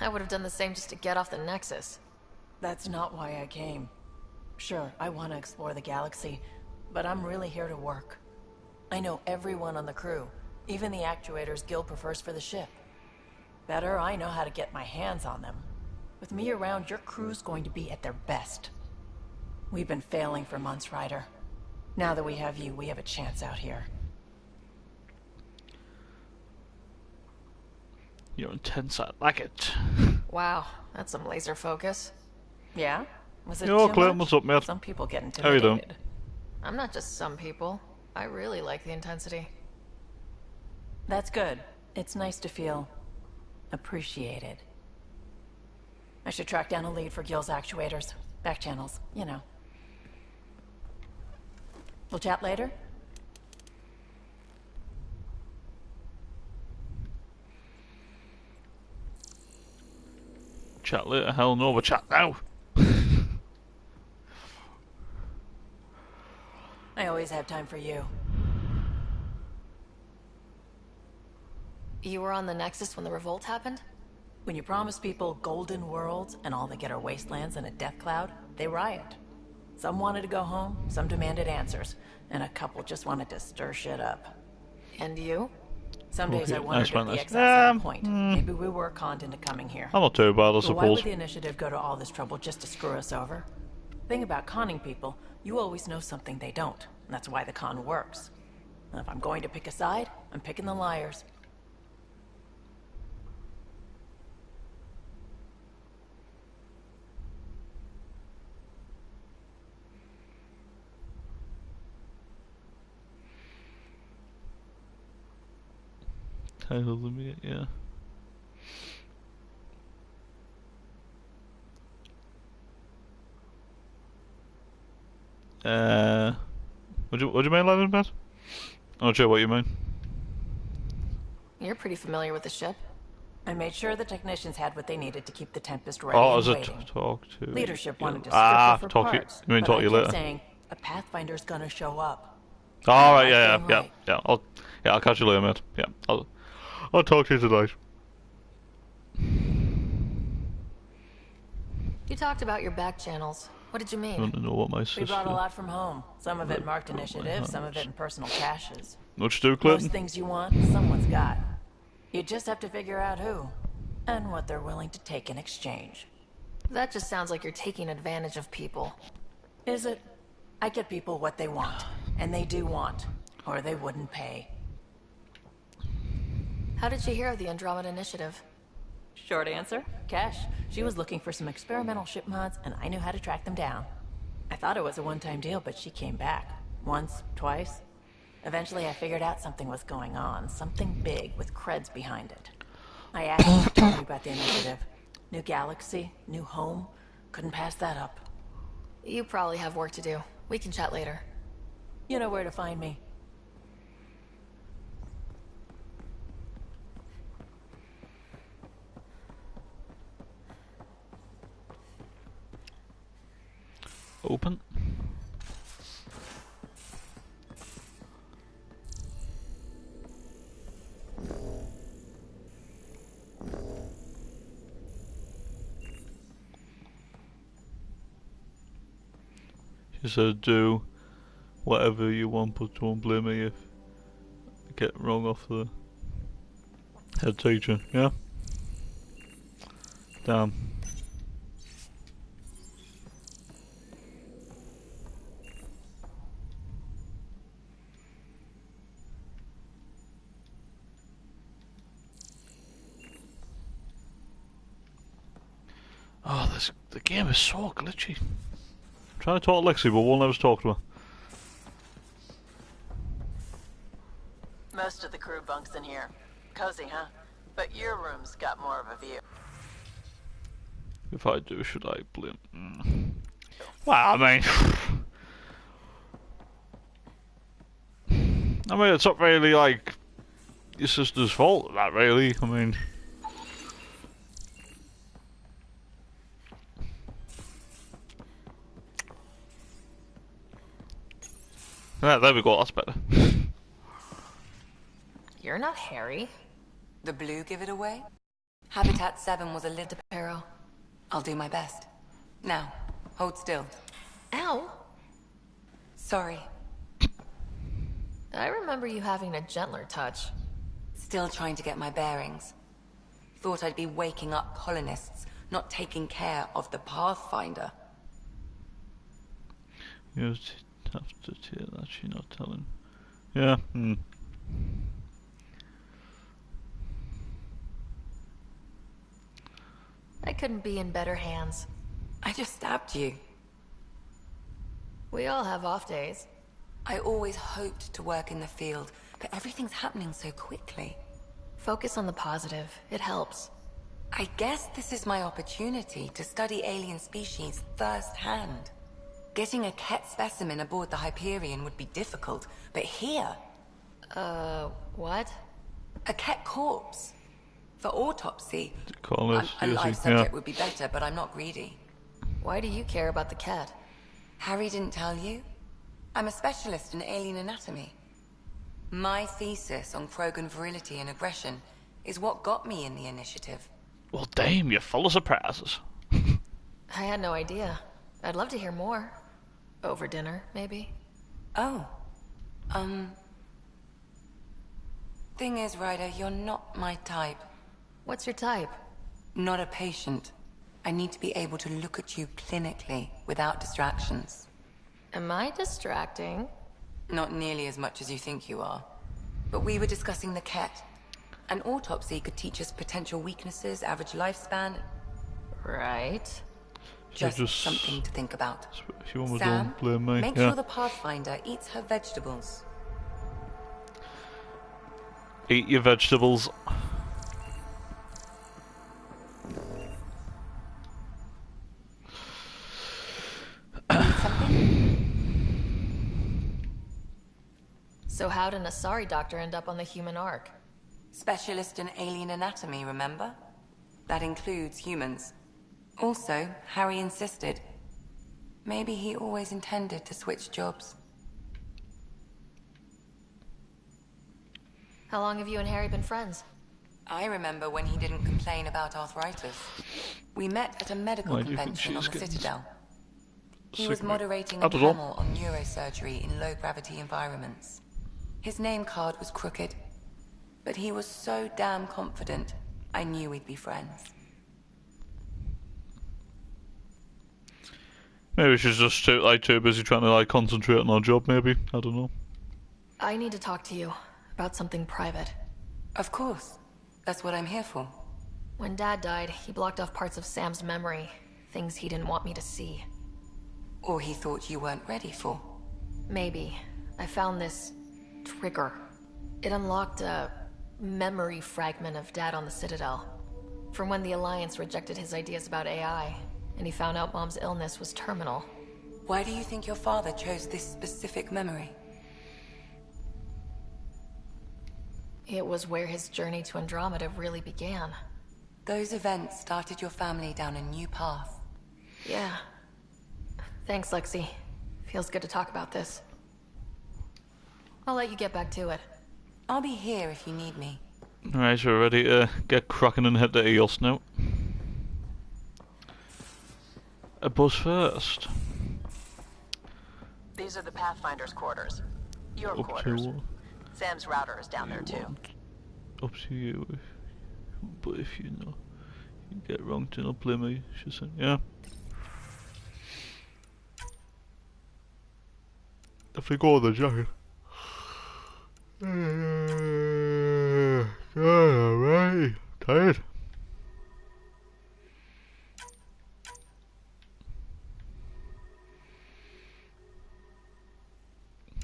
I would have done the same just to get off the Nexus. That's not why I came. Sure, I want to explore the galaxy, but I'm really here to work. I know everyone on the crew, even the actuators Gil prefers for the ship. Better, I know how to get my hands on them. With me around, your crew's going to be at their best. We've been failing for months, Ryder. Now that we have you, we have a chance out here. You're intense, I like it. Wow, that's some laser focus. Yeah? Was it Yo, too Clem, much? what's up, mate? Some people get How you doing? intimidated. I'm not just some people. I really like the intensity. That's good. It's nice to feel appreciated. I should track down a lead for Gil's actuators. Back channels, you know. We'll chat later? Chat later, hell no, but chat now. I always have time for you. You were on the Nexus when the revolt happened? When you promise people golden worlds and all they get are wastelands and a death cloud, they riot. Some wanted to go home, some demanded answers, and a couple just wanted to stir shit up. And you? Some days Okay, I wondered nice if one, the nice. exiles had a point. Maybe we were conned into coming here. I'm not too bad, I But why suppose. would the initiative go to all this trouble just to screw us over? Thing about conning people, you always know something they don't. And that's why the con works. And if I'm going to pick a side, I'm picking the liars. Title limit, yeah. What do you mean, Lennon, Matt? I'm not sure what you mean. You're pretty familiar with the ship. I made sure the technicians had what they needed to keep the Tempest ready Oh, and is it waiting. talk to... Leadership wanted to strip Ah, her for talk to you. parts, You mean but talk I to you kept later? saying, A Pathfinder's gonna show up. All right, Like yeah, being yeah, right. yeah. I'll catch you later, mate. Yeah, I'll talk to you tonight. You talked about your back channels. What did you I mean? want to know what my We sister. brought a lot from home. Some of it marked Got my initiative, some of it hands. in personal caches. What you do, Clinton? Most things you want, someone's got. You just have to figure out who, and what they're willing to take in exchange. That just sounds like you're taking advantage of people. Is it? I get people what they want, and they do want, or they wouldn't pay. How did you hear of the Andromeda Initiative? Short answer, Cash. She was looking for some experimental ship mods, and I knew how to track them down. I thought it was a one-time deal, but she came back. Once, twice. Eventually I figured out something was going on, something big with creds behind it. I asked her to tell me about the initiative. New galaxy, new home. Couldn't pass that up. You probably have work to do. We can chat later. You know where to find me. Open. She said, do whatever you want, but don't blame me if I get wrong off the head teacher. Yeah? Damn. Oh, the game is so glitchy. I'm trying to talk to Lexi, but won't let us talk to her. Most of the crew bunks in here. Cozy, huh? But your room's got more of a view. If I do, should I blame? Well, I mean, it's not really like your sister's fault. That really. I mean, yeah, there we go. That's better. You're not Harry. The blue give it away? Habitat 7 was a little... Arrow. I'll do my best. Now, hold still. Ow! Sorry. I remember you having a gentler touch. Still trying to get my bearings. Thought I'd be waking up colonists, not taking care of the Pathfinder. You have to hear that she's not telling. Yeah. I couldn't be in better hands. I just stabbed you. We all have off days. I always hoped to work in the field, but everything's happening so quickly. Focus on the positive. It helps. I guess this is my opportunity to study alien species firsthand. Getting a Ket specimen aboard the Hyperion would be difficult, but here... What? A Ket corpse. For autopsy. A live subject would be better, but I'm not greedy. Why do you care about the cat? Harry didn't tell you? I'm a specialist in alien anatomy. My thesis on Krogan virility and aggression is what got me in the initiative. Well, damn, you're full of surprises. I had no idea. I'd love to hear more. Over dinner, maybe? Oh. Thing is, Ryder, you're not my type. What's your type? Not a patient. I need to be able to look at you clinically, without distractions. Am I distracting? Not nearly as much as you think you are. But we were discussing the Ket. An autopsy could teach us potential weaknesses, average lifespan. Right. Just something to think about. If you want to Sam, don't blame me. make sure the Pathfinder eats her vegetables. Eat your vegetables. So how did an Asari doctor end up on the human ark? Specialist in alien anatomy, remember? That includes humans. Also, Harry insisted. Maybe he always intended to switch jobs. How long have you and Harry been friends? I remember when he didn't complain about arthritis. We met at a medical Why do you think convention on she's the getting Citadel. He sick was of it? moderating I a don't know. panel on neurosurgery in low-gravity environments. His name card was crooked, but he was so damn confident, I knew we'd be friends. Maybe she's just too busy trying to like concentrate on her job. Maybe, I don't know. I need to talk to you about something private. Of course. That's what I'm here for. When Dad died, he blocked off parts of Sam's memory, things he didn't want me to see. Or he thought you weren't ready for. Maybe. I found this trigger. It unlocked a memory fragment of Dad on the Citadel. From when the Alliance rejected his ideas about AI, and he found out Mom's illness was terminal. Why do you think your father chose this specific memory? It was where his journey to Andromeda really began. Those events started your family down a new path. Yeah. Thanks, Lexi. Feels good to talk about this. I'll let you get back to it. I'll be here if you need me. Alright, so we're ready to get cracking and head to Eos now. But first... These are the Pathfinder's quarters. Your Up quarters. to Sam's router is down there too. Up to you. But if you know, you get wrong to not blame me. She said, yeah. If we go with the jacket. Alright. Tired.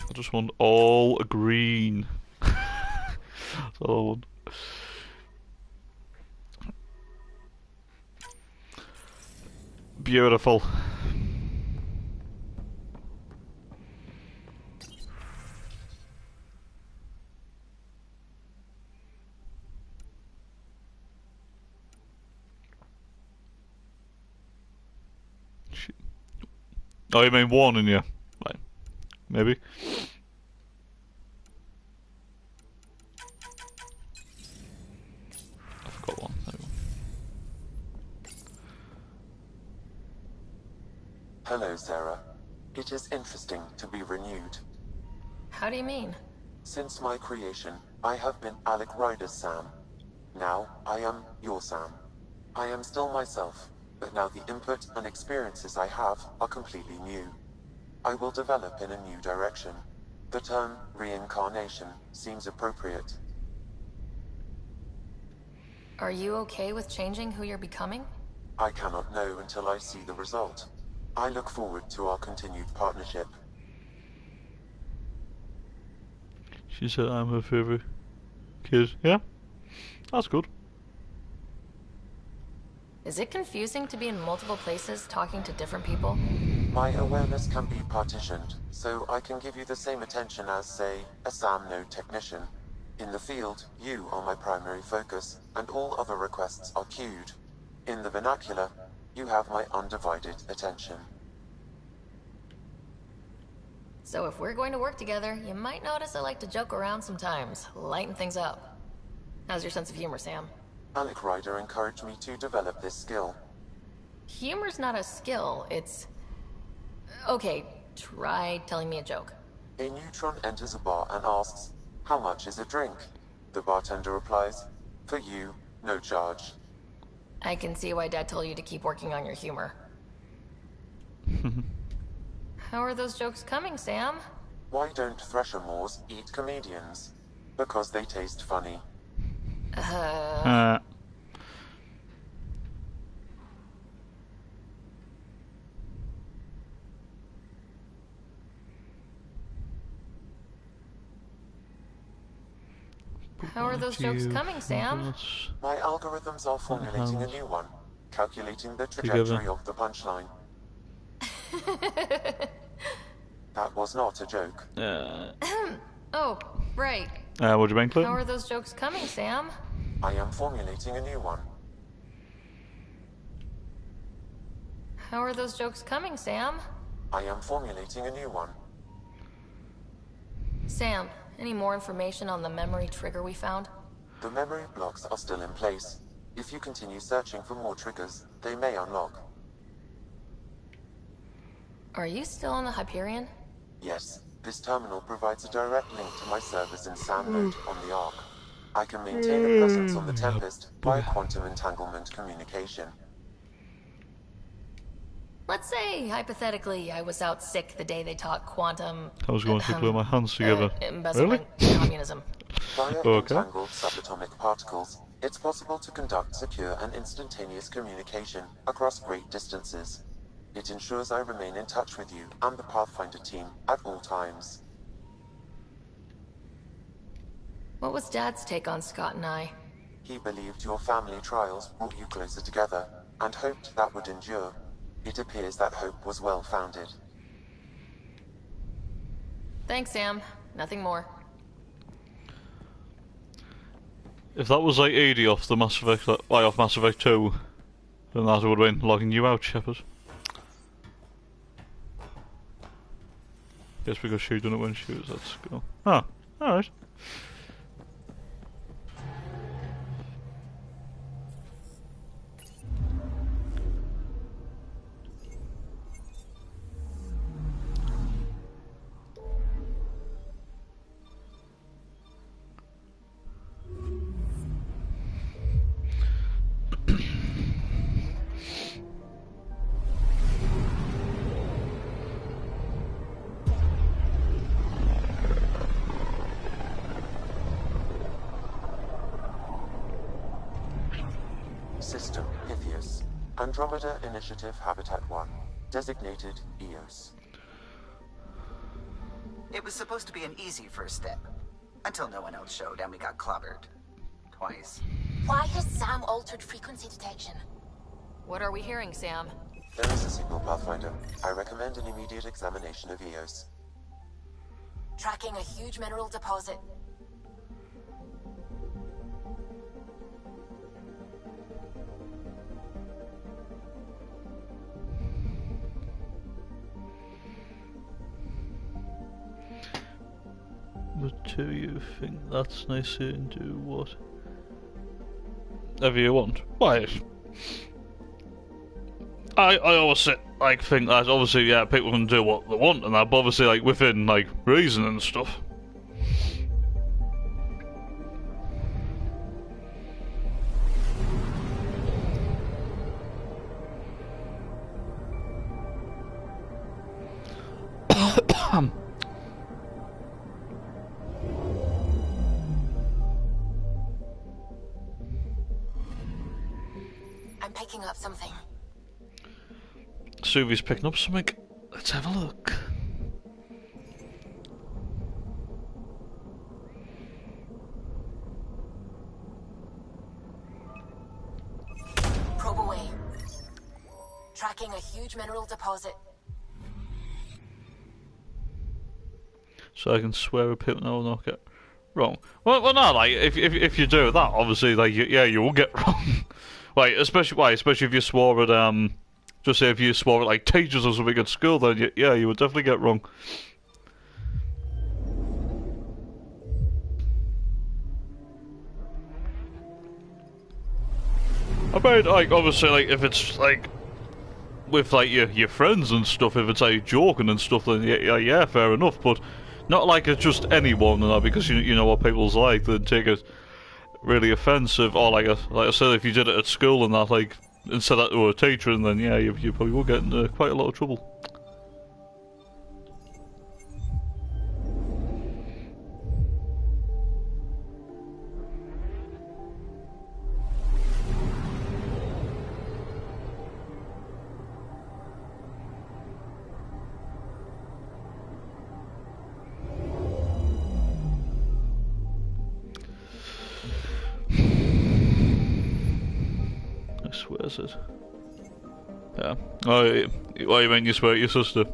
I just want all green. That's all I want. Beautiful. Shit. Oh, you mean one in you? Right. Maybe. I've got one. There we go. Hello, Sara. It is interesting to be renewed. How do you mean? Since my creation, I have been Alec Ryder's Sam. Now, I am your Sam. I am still myself, but now the input and experiences I have are completely new. I will develop in a new direction. The term reincarnation seems appropriate. Are you okay with changing who you're becoming? I cannot know until I see the result. I look forward to our continued partnership. She said I'm her favourite kid. Yeah? That's good. Is it confusing to be in multiple places talking to different people? My awareness can be partitioned, so I can give you the same attention as, say, a SAM node technician. In the field, you are my primary focus, and all other requests are queued. In the vernacular, you have my undivided attention. So if we're going to work together, you might notice I like to joke around sometimes, lighten things up. How's your sense of humor, Sam? Alec Ryder encouraged me to develop this skill. Humor's not a skill, it's... Okay, try telling me a joke. A neutron enters a bar and asks, "How much is a drink?" The bartender replies, "For you, no charge." I can see why Dad told you to keep working on your humor. How are those jokes coming, Sam? Why don't Thresher Moors eat comedians? Because they taste funny. How are those jokes coming, Sam? My algorithms are formulating a new one, calculating the trajectory of the punchline. That was not a joke. Oh, right. What do you mean, Clint? How are those jokes coming, Sam? I am formulating a new one. How are those jokes coming, Sam? I am formulating a new one. Sam, any more information on the memory trigger we found? The memory blocks are still in place. If you continue searching for more triggers, they may unlock. Are you still on the Hyperion? Yes, this terminal provides a direct link to my servers in SAM mode on the Ark. I can maintain a presence on the Tempest via quantum entanglement communication. Let's say, hypothetically, I was out sick the day they taught quantum... I was going to glue my hands together. Embezzlement, communism. Via entangled subatomic particles, it's possible to conduct secure and instantaneous communication across great distances. It ensures I remain in touch with you and the Pathfinder team at all times. What was Dad's take on Scott and I? He believed your family trials brought you closer together, and hoped that would endure. It appears that hope was well-founded. Thanks, Sam. Nothing more. If that was like 80 off the Mass Effect, off Mass Effect 2, then that would have been logging you out, Shepard. Guess because she done it when she was at school. Ah, alright. System Pythias. Andromeda Initiative Habitat 1. Designated EOS. It was supposed to be an easy first step. Until no one else showed and we got clobbered. Twice. Why has Sam altered frequency detection? What are we hearing, Sam? There is a signal, Pathfinder. I recommend an immediate examination of EOS. Tracking a huge mineral deposit. But do you think that's nice and do whatever you want? Why? I always think that obviously, yeah, people can do what they want and that, but obviously like within like reason and stuff. I'm picking up something. Suvi's picking up something. Let's have a look. Probe away. Tracking a huge mineral deposit. So I can swear a people no will not get wrong. Well, no, like if you do that, obviously, like yeah, you will get wrong. Like especially if you swore at just say if you swore at like teachers or something at school, then yeah, you would definitely get wrong. I bet like obviously like if it's like with like your friends and stuff, if it's like joking and stuff, then yeah, fair enough. But not like it's just anyone and that, because you know what people's like, then take it really offensive. Or like I said, if you did it at school and that, like and said that to a teacher, and then yeah, you probably will get into quite a lot of trouble. Where is it? Yeah. Oh, what you mean you swear at your sister?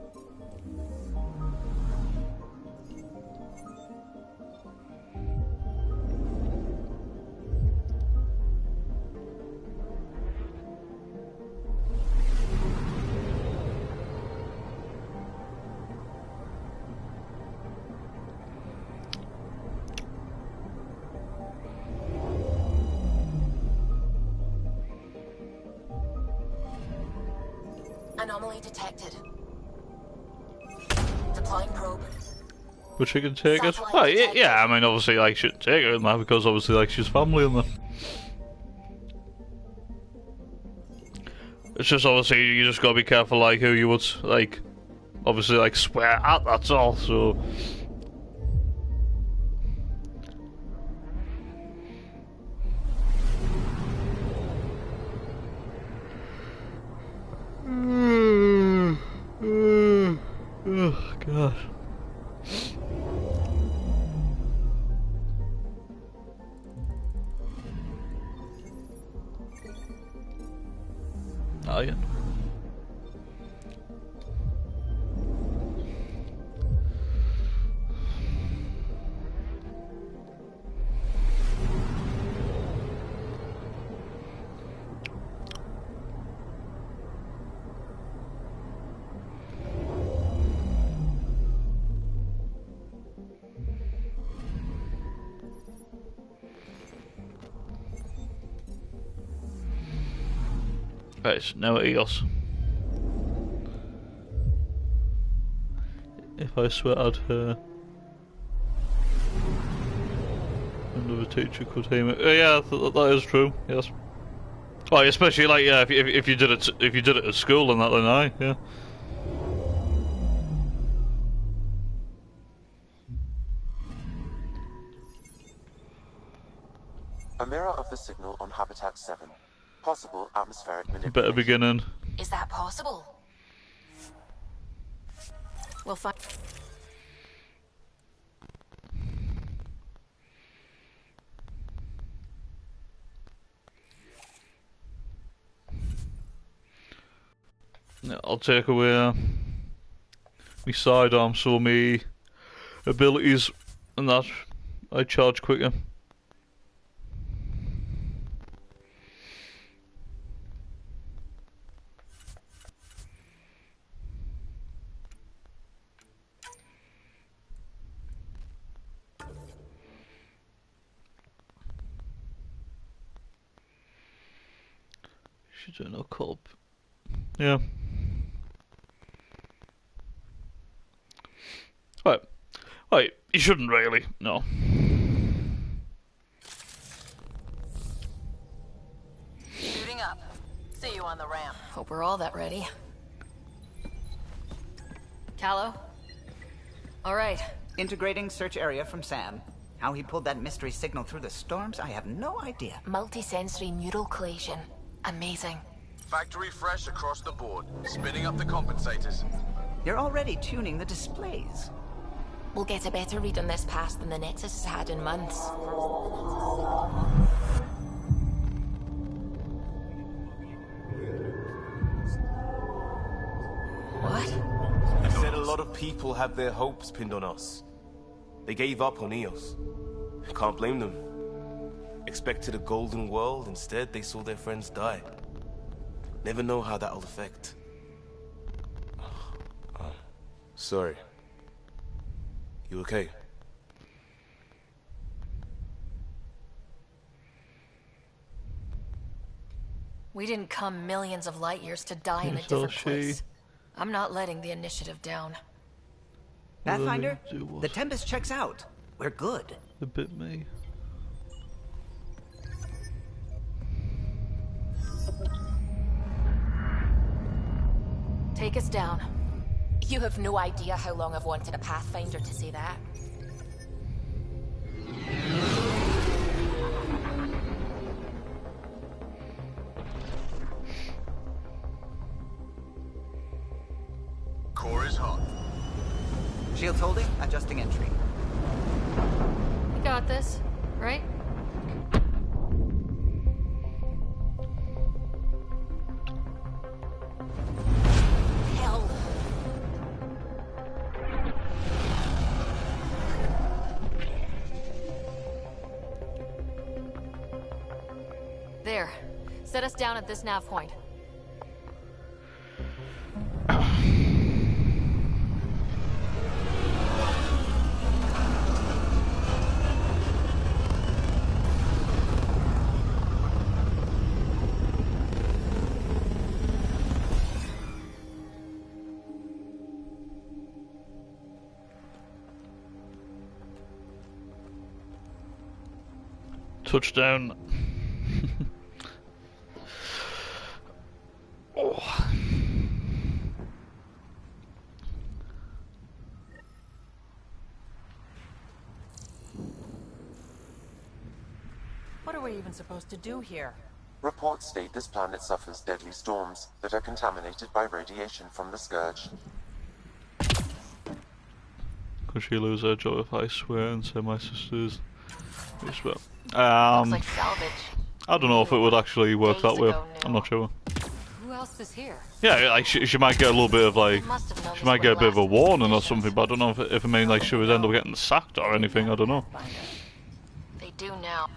Anomaly detected. Deploying probe. But she can take it. Satellite Oh, detected. yeah, I mean, obviously, like, she should take her in there because obviously, like, she's family in there. It's just obviously you just gotta be careful, like, who you would, like, obviously, like, swear at, that's all, so. Oh, God. Oh, yeah. Right, now Eos. If I swear at her, another teacher could hear me. Yeah, that is true. Yes. Oh, especially like yeah, if you did it at school and that, then yeah. A mirror of the signal on Habitat 7. Possible atmospheric manipulation. Better beginning. Is that possible? We'll find. Yeah, I'll take away me sidearm, so me abilities and that I charge quicker. Should do no culp. Yeah. Right. Right, you shouldn't really, no. Shooting up. See you on the ramp. Hope we're all that ready. Callow? Alright. Integrating search area from Sam. How he pulled that mystery signal through the storms, I have no idea. Multisensory neural collation. Amazing. Factory fresh across the board. Spinning up the compensators. You're already tuning the displays. We'll get a better read on this pass than the Nexus has had in months. What? You said a lot of people have their hopes pinned on us. They gave up on Eos. Can't blame them. Expected a golden world, instead they saw their friends die. Never know how that'll affect. Sorry. You okay? We didn't come millions of light years to die in a So different she- place. I'm not letting the initiative down. Pathfinder, do what? the Tempest checks out. We're good. A bit me. Take us down. You have no idea how long I've wanted a Pathfinder to say that. Core is hot. Shields holding, adjusting entry. We got this, right? Hell. There. Set us down at this nav point. Touchdown. Oh. What are we even supposed to do here? Reports state this planet suffers deadly storms that are contaminated by radiation from the Scourge. Could she lose her job if I swear and say my sisters? I swear. Looks like salvage. I don't know if it would actually work that way. I'm not sure. Who else is here? Yeah, like she might get a little bit of like, she might get a bit of a warning or something, but I don't know if it means like she would end up getting sacked or anything. I don't know. They do now.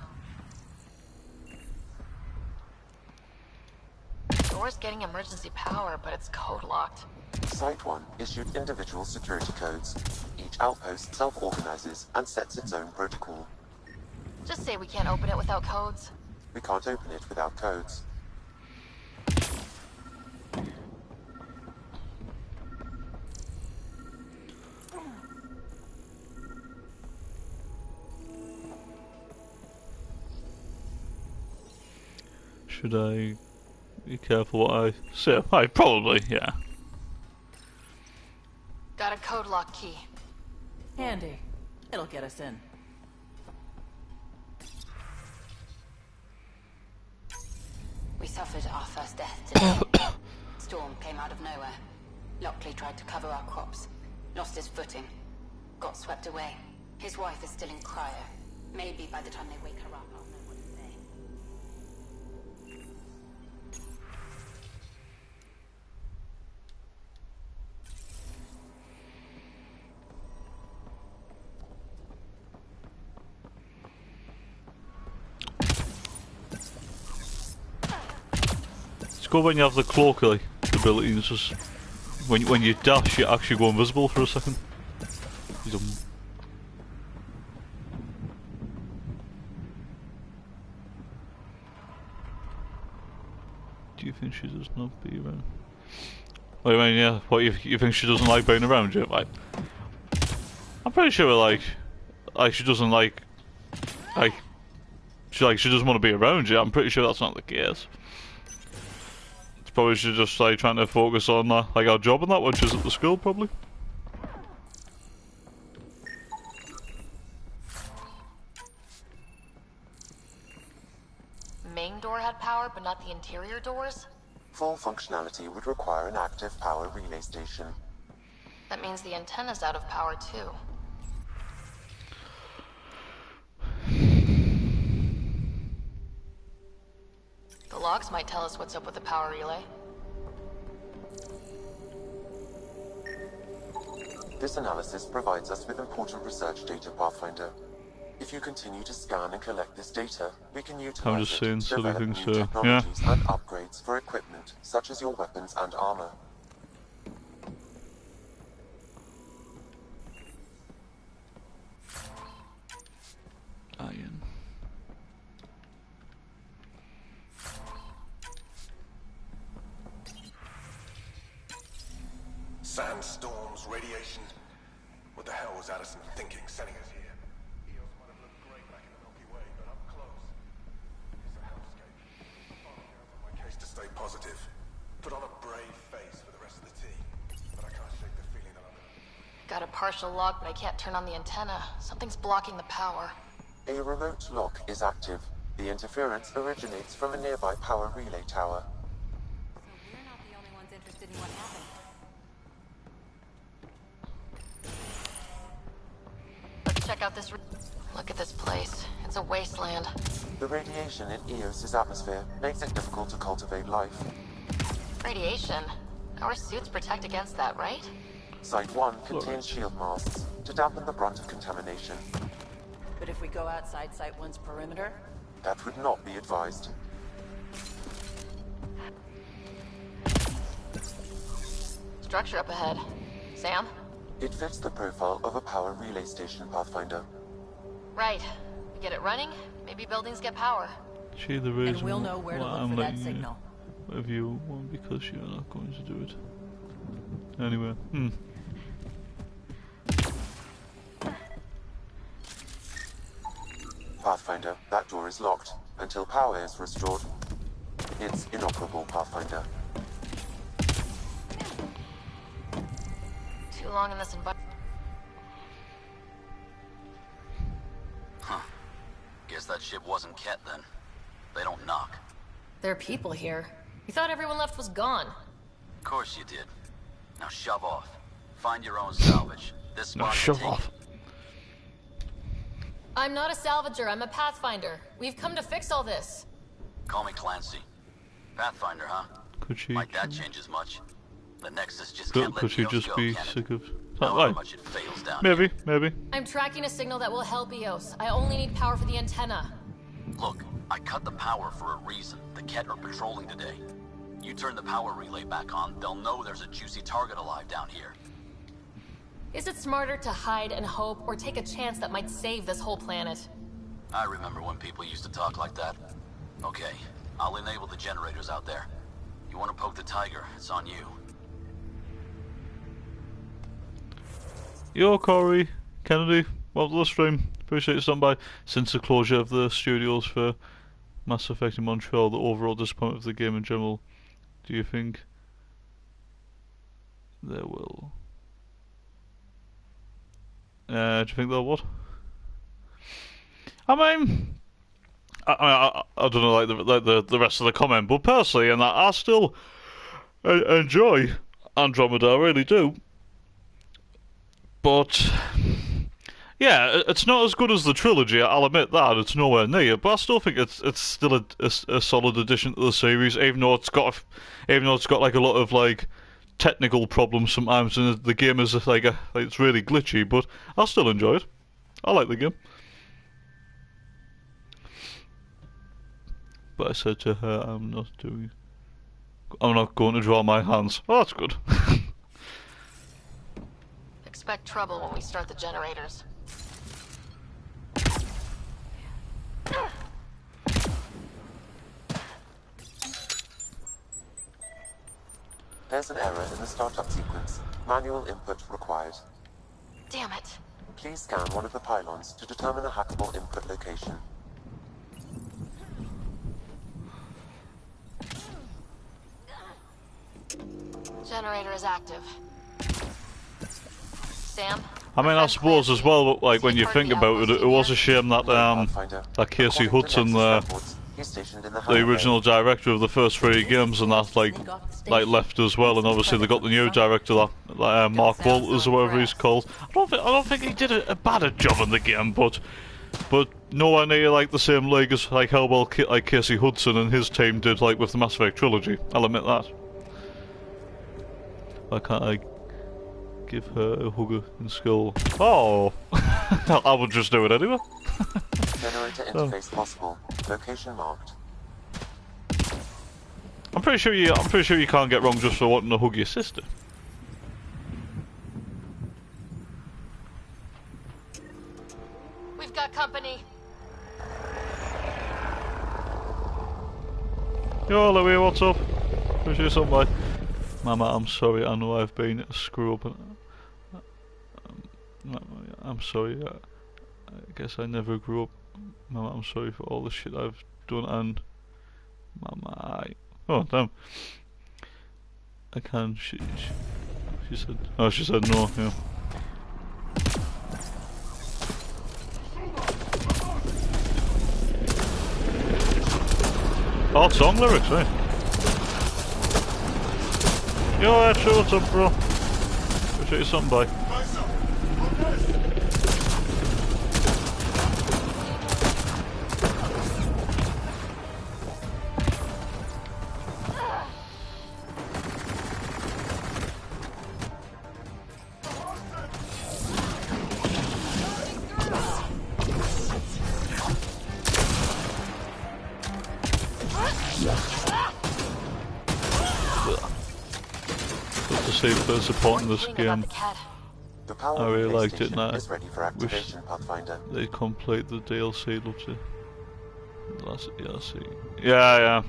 Door's getting emergency power, but it's code locked. Site 1 issued individual security codes. Each outpost self-organizes and sets its own protocol. Just say we can't open it without codes. We can't open it without codes. Should I be careful what I say? I probably, yeah. Got a code lock key. Handy. It'll get us in. We suffered our first death today. Storm came out of nowhere. Lockley tried to cover our crops. Lost his footing. Got swept away. His wife is still in cryo. Maybe by the time they wake her up, I'll know what to say. It's good when you have the cloak like, ability. It's just when you dash, you actually go invisible for a second. Do you think she does not be around? What do you mean, yeah? What, you think she doesn't like being around you? Like, I'm pretty sure, like she doesn't she doesn't want to be around you. I'm pretty sure that's not the case. It's probably she's just like trying to focus on like our job and that, which is at the school, probably. Main door had power, but not the interior doors? Full functionality would require an active power relay station. That means the antenna's out of power too. The logs might tell us what's up with the power relay. This analysis provides us with important research data, Pathfinder. If you continue to scan and collect this data, we can utilize it to develop new technologies and upgrades for equipment, such as your weapons and armor. Iron. Sandstorms, radiation. What the hell was Addison thinking sending us here? Eos might have looked great back in the Milky Way, but up close, it's a hellscape. I'm careful my case to stay positive. Put on a brave face for the rest of the team, but I can't shake the feeling that I'm gonna... Got a partial lock, but I can't turn on the antenna. Something's blocking the power. A remote lock is active. The interference originates from a nearby power relay tower. So we're not the only ones interested in what happened. Let's check out this. Look at this place. It's a wasteland. The radiation in Eos's atmosphere makes it difficult to cultivate life. Radiation? Our suits protect against that, right? Site 1 contains shield masks to dampen the brunt of contamination. But if we go outside Site 1's perimeter? That would not be advised. Structure up ahead. Sam? It fits the profile of a power relay station, Pathfinder. Right. We get it running, maybe buildings get power. See the reason And we'll know where to why look I'm for that letting signal. If you want, because you're not going to do it. Anyway, Pathfinder, that door is locked until power is restored. It's inoperable, Pathfinder. Too long in this environment. Huh. Guess that ship wasn't Ket then. They don't knock. There are people here. You thought everyone left was gone. Of course you did. Now shove off. Find your own salvage. This No, spot shove off. I'm not a salvager, I'm a pathfinder. We've come to fix all this. Call me Clancy. Pathfinder, huh? Could she? Like that changes much. The Nexus just Could, can't let could she Eos just go, be can it? sick of? However Right. much it fails down Maybe, maybe. I'm tracking a signal that will help Eos. I only need power for the antenna. Look, I cut the power for a reason. The Ket are patrolling today. You turn the power relay back on, they'll know there's a juicy target alive down here. Is it smarter to hide and hope, or take a chance that might save this whole planet? I remember when people used to talk like that. Okay, I'll enable the generators out there. You want to poke the tiger, it's on you. Yo, Corey, Kennedy, welcome to the stream. Appreciate you stopping by. Since the closure of the studios for Mass Effect in Montreal, the overall disappointment of the game in general, do you think there will? Do you think they'll what? I mean, I don't know, like the rest of the comment, but personally, and I still enjoy Andromeda, I really do. But yeah, it's not as good as the trilogy. I'll admit that it's nowhere near. But I still think it's still a solid addition to the series, even though it's got like a lot of like technical problems sometimes, and the game is like it's really glitchy. But I still enjoy it. I like the game. But I said to her, I'm not going to draw my hands. Well, that's good. Expect trouble when we start the generators. There's an error in the startup sequence. Manual input required. Damn it. Please scan one of the pylons to determine a hackable input location. Generator is active. Sam? I mean, I suppose as well, like when you think about it, it was a shame that that Casey Hudson, the original director of the first 3 games, and that like left as well, and obviously they got the new director, that Mark Walters or whatever he's called. I don't think he did a bad a job in the game, but nowhere near like the same league as like how well like Casey Hudson and his team did like with the Mass Effect trilogy. I'll admit that. Why can't I give her a hug in skull? Oh, I would just do it anyway. Generator interface possible. Location marked. I'm pretty sure you can't get wrong just for wanting to hug your sister. We've got company. Yo, Louis, what's up? Appreciate something, bye. Mama, I'm sorry. I know I've been a screw up. I'm sorry. I guess I never grew up. Mama, I'm sorry for all the shit I've done, and Mama, oh damn. I can. She said. Oh, she said no. Yeah. Hard song lyrics, eh? Yo, Edge, what's up, bro? Appreciate you something, bye. For supporting this game. I really liked it, and I wish they complete the DLC. Love to. Last DLC. Yeah.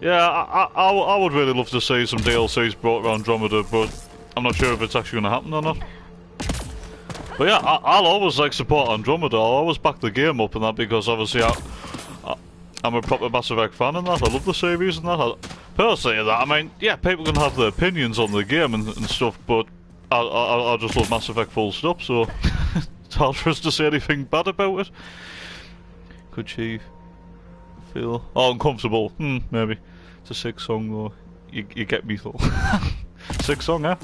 I would really love to see some DLCs brought around Andromeda, but I'm not sure if it's actually going to happen or not. But yeah, I'll always like support Andromeda. I'll always back the game up and that because obviously I'm a proper Mass Effect fan and that. I love the series and that. Personally, that I mean, yeah, people can have their opinions on the game and stuff, but I just love Mass Effect full stop. So it's hard for us to say anything bad about it. Could she feel uncomfortable? Maybe. It's a sick song though. You get me though. Sick song, huh?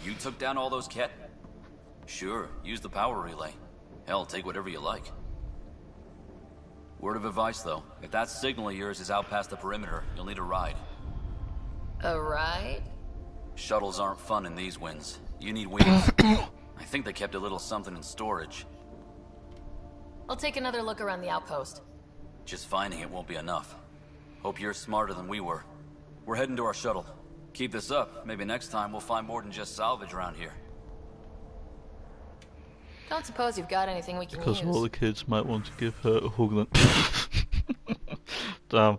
You took down all those Ket? Sure, use the power relay. Hell, take whatever you like. Word of advice though, if that signal of yours is out past the perimeter, you'll need a ride. A ride? Shuttles aren't fun in these winds. You need wings. I think they kept a little something in storage. I'll take another look around the outpost. Just finding it won't be enough. Hope you're smarter than we were. We're heading to our shuttle. Keep this up. Maybe next time we'll find more than just salvage around here. Don't suppose you've got anything we can Because use. all the kids might want to give her a hug then. Damn.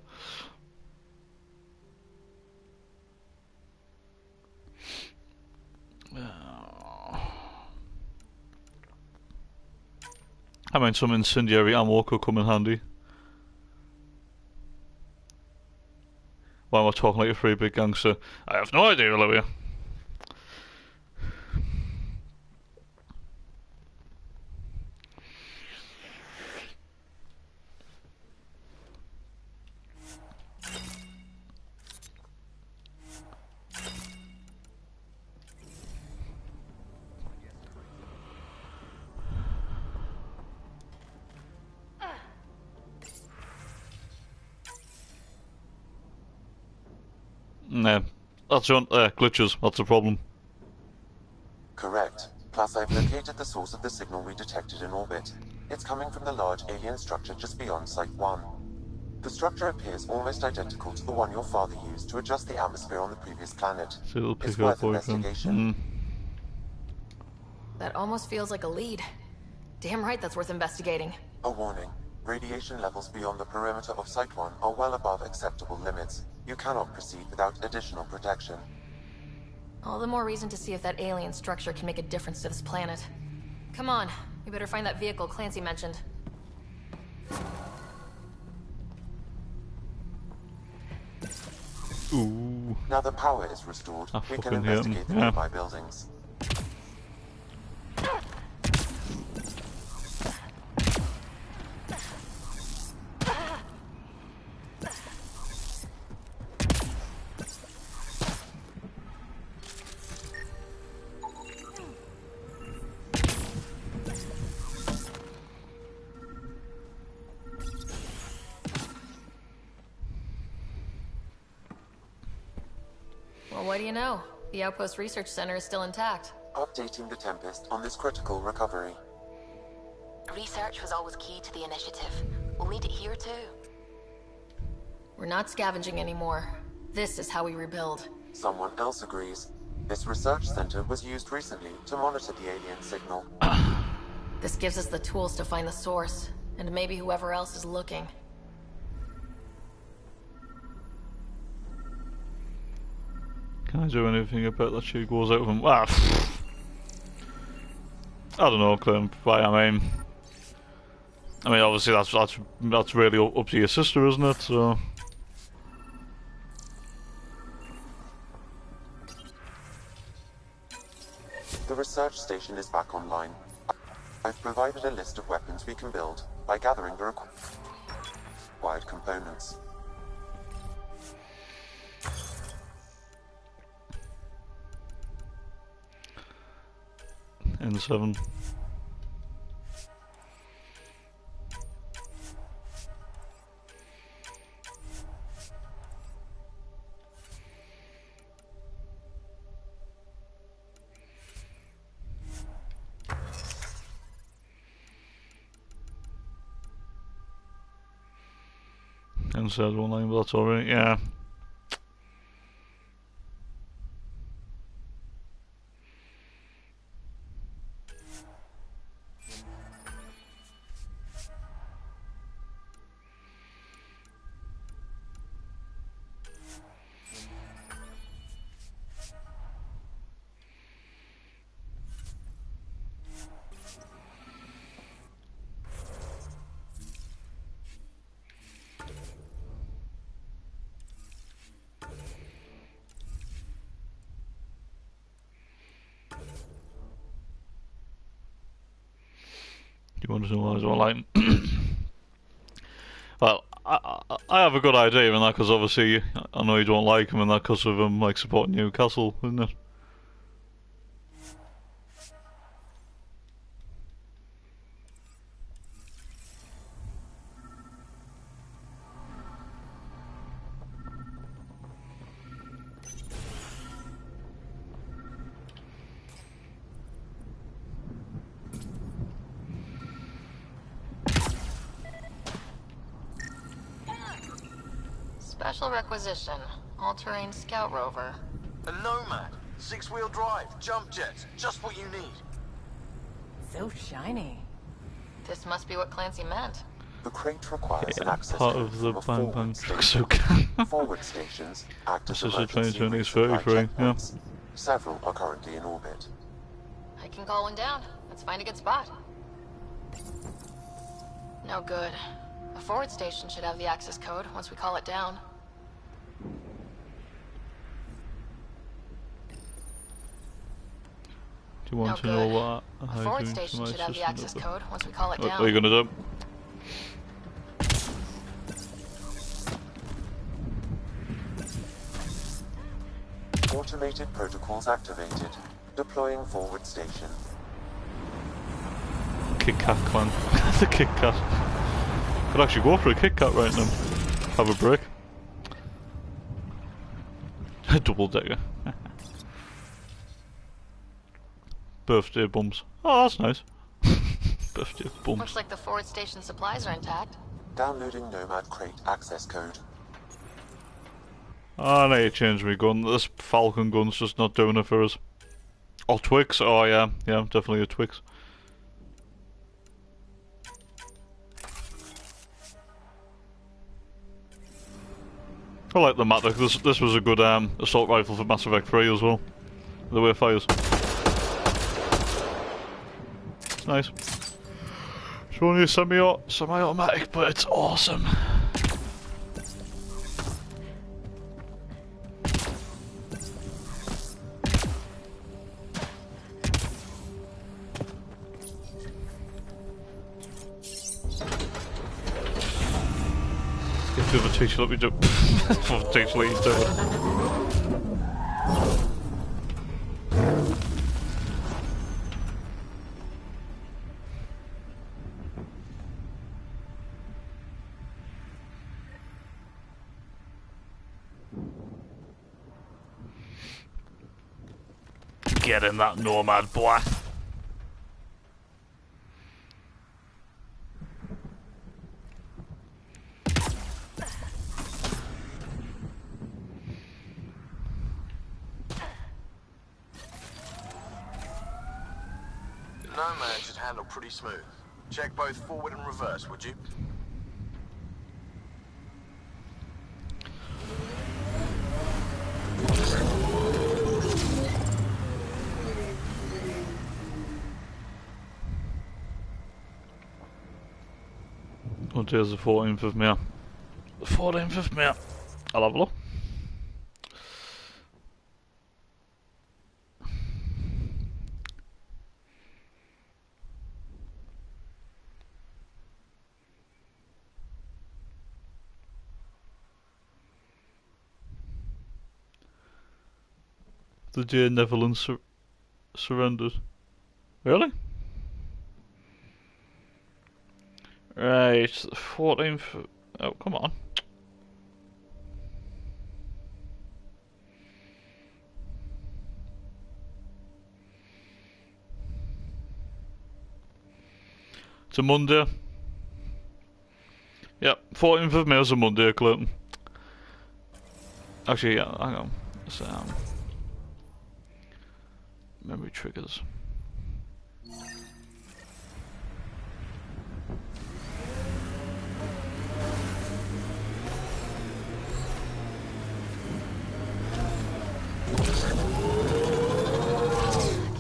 I mean, some incendiary ammo could come in handy. Why am I talking like a free big gangster? I have no idea, Olivia. Nah, that's on glitches. That's the problem. Correct. Plus, I've located the source of the signal we detected in orbit. It's coming from the large alien structure just beyond Site 1. The structure appears almost identical to the one your father used to adjust the atmosphere on the previous planet. So it'll pick It's her worth boyfriend. investigation. That almost feels like a lead. Damn right that's worth investigating. A warning. Radiation levels beyond the perimeter of Site 1 are well above acceptable limits. You cannot proceed without additional protection. All the more reason to see if that alien structure can make a difference to this planet. Come on, we better find that vehicle Clancy mentioned. Ooh. Now the power is restored, I we can fucking hate 'em. investigate the Yeah. nearby buildings. Well, what do you know? The Outpost Research Center is still intact. Updating the Tempest on this critical recovery. Research was always key to the initiative. We'll need it here too. We're not scavenging anymore. This is how we rebuild. Someone else agrees. This research center was used recently to monitor the alien signal. This gives us the tools to find the source, and maybe whoever else is looking. Can I do anything about that she goes out of him? Ah, I don't know, Clem. I mean, obviously that's really up to your sister, isn't it? So. The research station is back online. I've provided a list of weapons we can build by gathering the required components. N7. N7 one line, but that's alright, yeah. you want to know why I don't like them? Well, I have a good idea in that, because obviously I know you don't like him, and that because of him like supporting Newcastle, isn't it? Special requisition. All-terrain scout rover. A Nomad, 6-wheel drive, jump jets, just what you need. So shiny. This must be what Clancy meant. The crate requires an Yeah, access part code of the from a Bang Bang forward Truck station. Suka. Forward stations act as This is a emergency 2020 resupply 33, yeah. checkpoints. Several are currently in orbit. I can call one down. Let's find a good spot. No good. A forward station should have the access code once we call it down. Do you want No to know good. what A I forward do to station my should have the system? access code once we call it What down. are you gonna do? Automated protocols activated. Deploying forward station. Kit Kat clan. The Kit Kat. Could actually go for a Kit Kat right now. Have a break. A double decker. Birthday bums. Oh, that's nice. Birthday bums. Looks like the forward station supplies are intact. Downloading Nomad crate access code. I need to change my gun. This Falcon gun's just not doing it for us. Or Twix. Oh yeah, yeah, definitely a Twix. I like the Matic. This was a good assault rifle for Mass Effect 3 as well. The way it fires. It's nice. It's only a semi-automatic, but it's awesome. Give the other teacher, let me do. The teacher, let you do it. Get in that Nomad, boy. Nomad should handle pretty smooth. Check both forward and reverse, would you? Oh, there's the 14th of May. The 14th of May. I'll have a look. The day Netherlands surrendered. Really? Right, 14th. Oh, come on. It's a Monday. Yep, 14th of May is a Monday, Clinton. Actually, yeah, hang on. It's, memory triggers.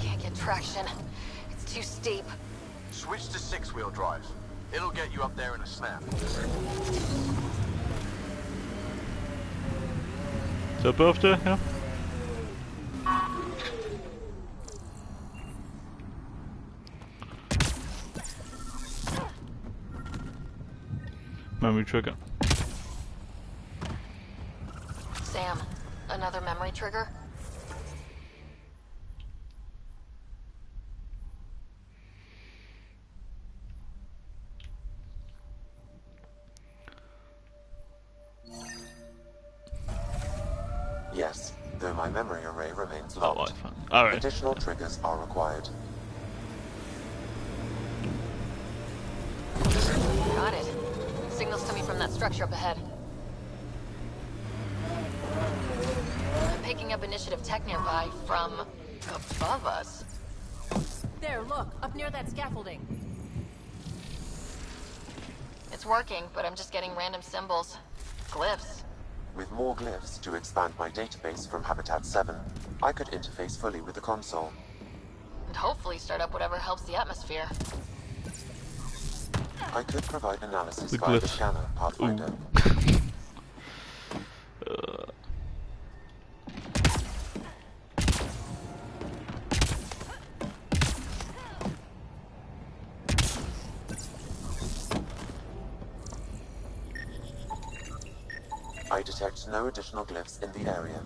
Can't get traction. It's too steep. Switch to 6-wheel drive. It'll get you up there in a snap. Is it a birthday? Yeah. Memory trigger. Sam, another memory trigger? Yes, though my memory array remains Oh, locked. fine. Alright. Additional triggers are required. Got it. Signals to me from that structure up ahead. I'm picking up initiative tech nearby from above us. There, look, up near that scaffolding. It's working, but I'm just getting random symbols. Glyphs. With more glyphs to expand my database from Habitat 7, I could interface fully with the console. And hopefully start up whatever helps the atmosphere. I could provide analysis The via the glyphs. scanner, Pathfinder. I detect no additional glyphs in the area.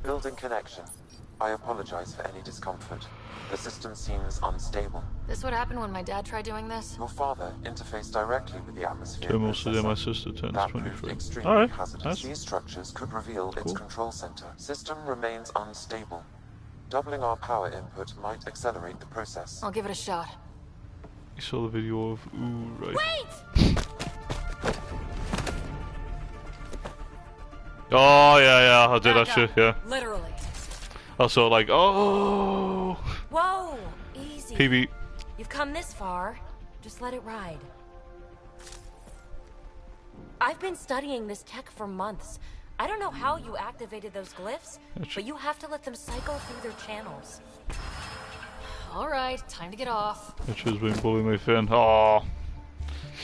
Building connection. I apologize for any discomfort. The system seems unstable. This would happen when my dad tried doing this? Your father interfaced directly with the atmosphere. Two months ago, my sister turns That proved 23. extremely Alright, hazardous. nice. These structures could reveal its Cool. control center. System remains unstable. Doubling our power input might accelerate the process. I'll give it a shot. You saw the video of right. Wait! Oh yeah, I did Back actually, up. yeah. Literally. I saw like, oh, Whoa! Easy. PB. You've come this far. Just let it ride. I've been studying this tech for months. I don't know how you activated those glyphs, but you have to let them cycle through their channels. Alright, time to get off. Which has been bullying me thin. Oh,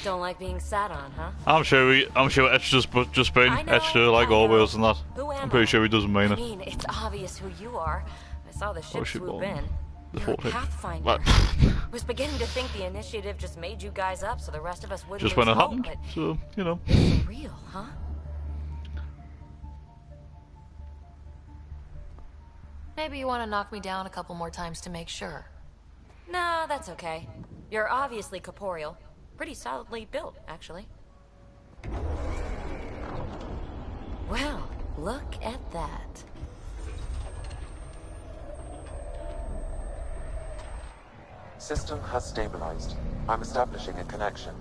Don't like being sat on, huh? I'm sure Etch just been I know, Etched her like I know. always and that. Who am I'm pretty I? sure he doesn't mean I it. mean, it's obvious who you are. I saw the ship ship swoop bomb. in. The You're a 14th. Pathfinder. But Was beginning to think the initiative just made you guys up so the rest of us wouldn't just when lose it hope, happened, but so you know. it's real, huh? Maybe you want to knock me down a couple more times to make sure. No, that's okay. You're obviously corporeal. Pretty solidly built, actually. Well, look at that. System has stabilized. I'm establishing a connection.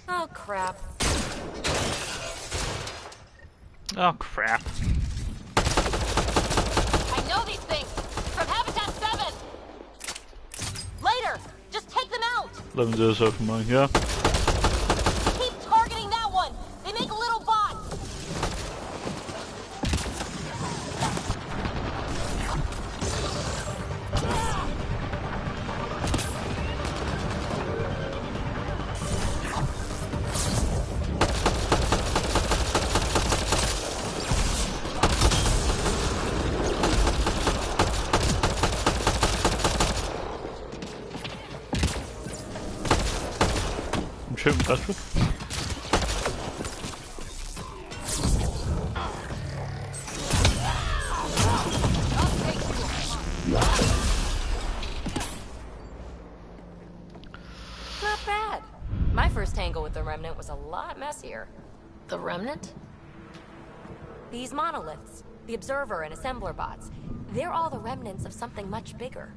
Oh, crap. Oh crap. I know these things! From Habitat 7! Later! Just take them out! 11 days out from mine, yeah. Keep targeting that one! They make little bots! I'm shooting Patrick. Not bad. My first tangle with the Remnant was a lot messier. The Remnant? These monoliths, the Observer and Assembler bots, they're all the remnants of something much bigger.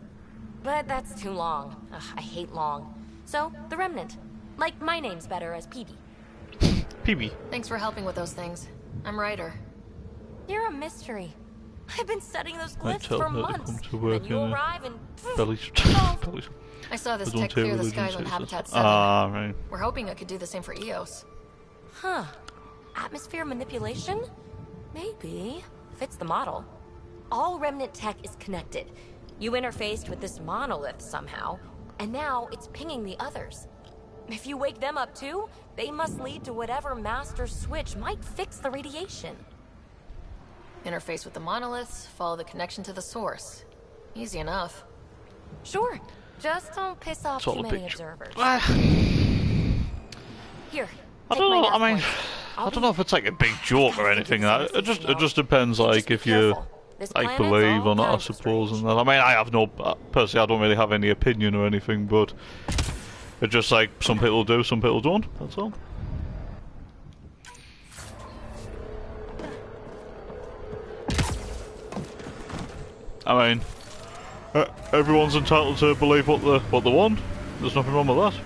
But that's too long. Ugh, I hate long. So, the Remnant. Like, my name's better as PB. PB. Thanks for helping with those things. I'm Ryder. You're a mystery. I've been studying those I glyphs tell for her to months. come to work Then you in arrive and... Bellies. Oh. Bellies. I saw this I don't tech take clear the religion skies on seriously. Habitat 7. Ah, right. We're hoping it could do the same for Eos. Huh. Atmosphere manipulation? Maybe. Fits the model. All Remnant tech is connected. You interfaced with this monolith somehow, and now it's pinging the others. If you wake them up too, they must lead to whatever master switch might fix the radiation. Interface with the monoliths, follow the connection to the source. Easy enough. Sure. Just don't piss off too many observers. Here. I don't know. I mean, I don't know if it's like a big joke or anything. It just depends, like if you like believe or not, I suppose. And that. I mean, I have no personally. I don't really have any opinion or anything, but it's just like some people do, some people don't. That's all. I mean, everyone's entitled to believe what they want. There's nothing wrong with that.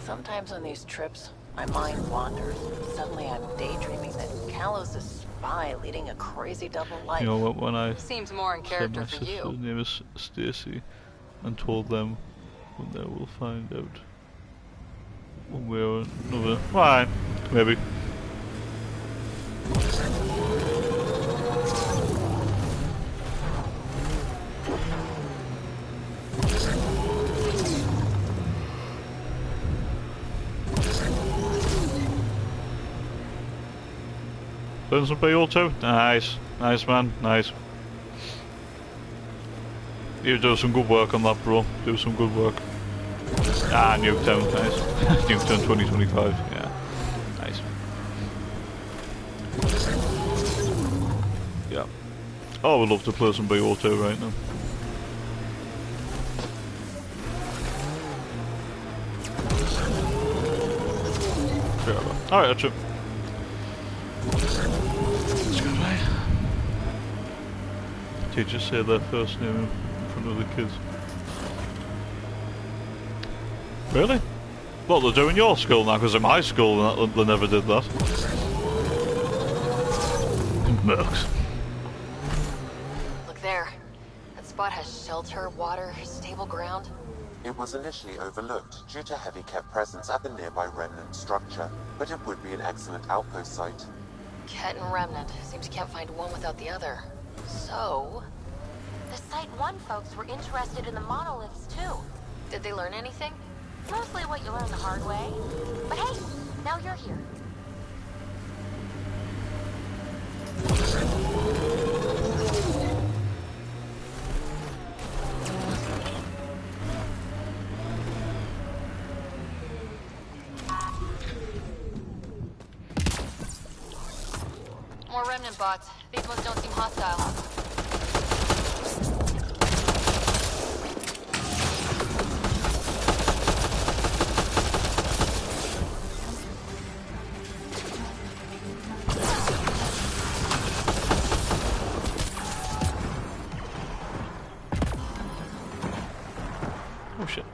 Sometimes on these trips, my mind wanders. Suddenly I'm daydreaming that Callow's a spy leading a crazy double life. You know, when I seems more in character for you. My sister's name is Stacy, and told them when they will find out one way or another. Why? Maybe. Learn some PO too? Nice. Nice, man. Nice. You do some good work on that, bro. Do some good work. Ah, Nuketown. Nice. Nuketown 2025. Yeah. Nice. Yeah. Oh, I would love to play some BO2 right now. Alright, that's it. Teachers say their first name in front of the kids. Really? What, they're doing your school now? Because in my school they never did that. Mercs. Look there. That spot has shelter, water, stable ground. It was initially overlooked due to heavy Ket presence at the nearby remnant structure, but it would be an excellent outpost site. Ket and remnant. Seems you can't find one without the other. So... The Site 1 folks were interested in the monoliths too. Did they learn anything? Mostly what you learn the hard way. But hey, now you're here. More remnant bots. These ones don't seem hostile. Oh shit.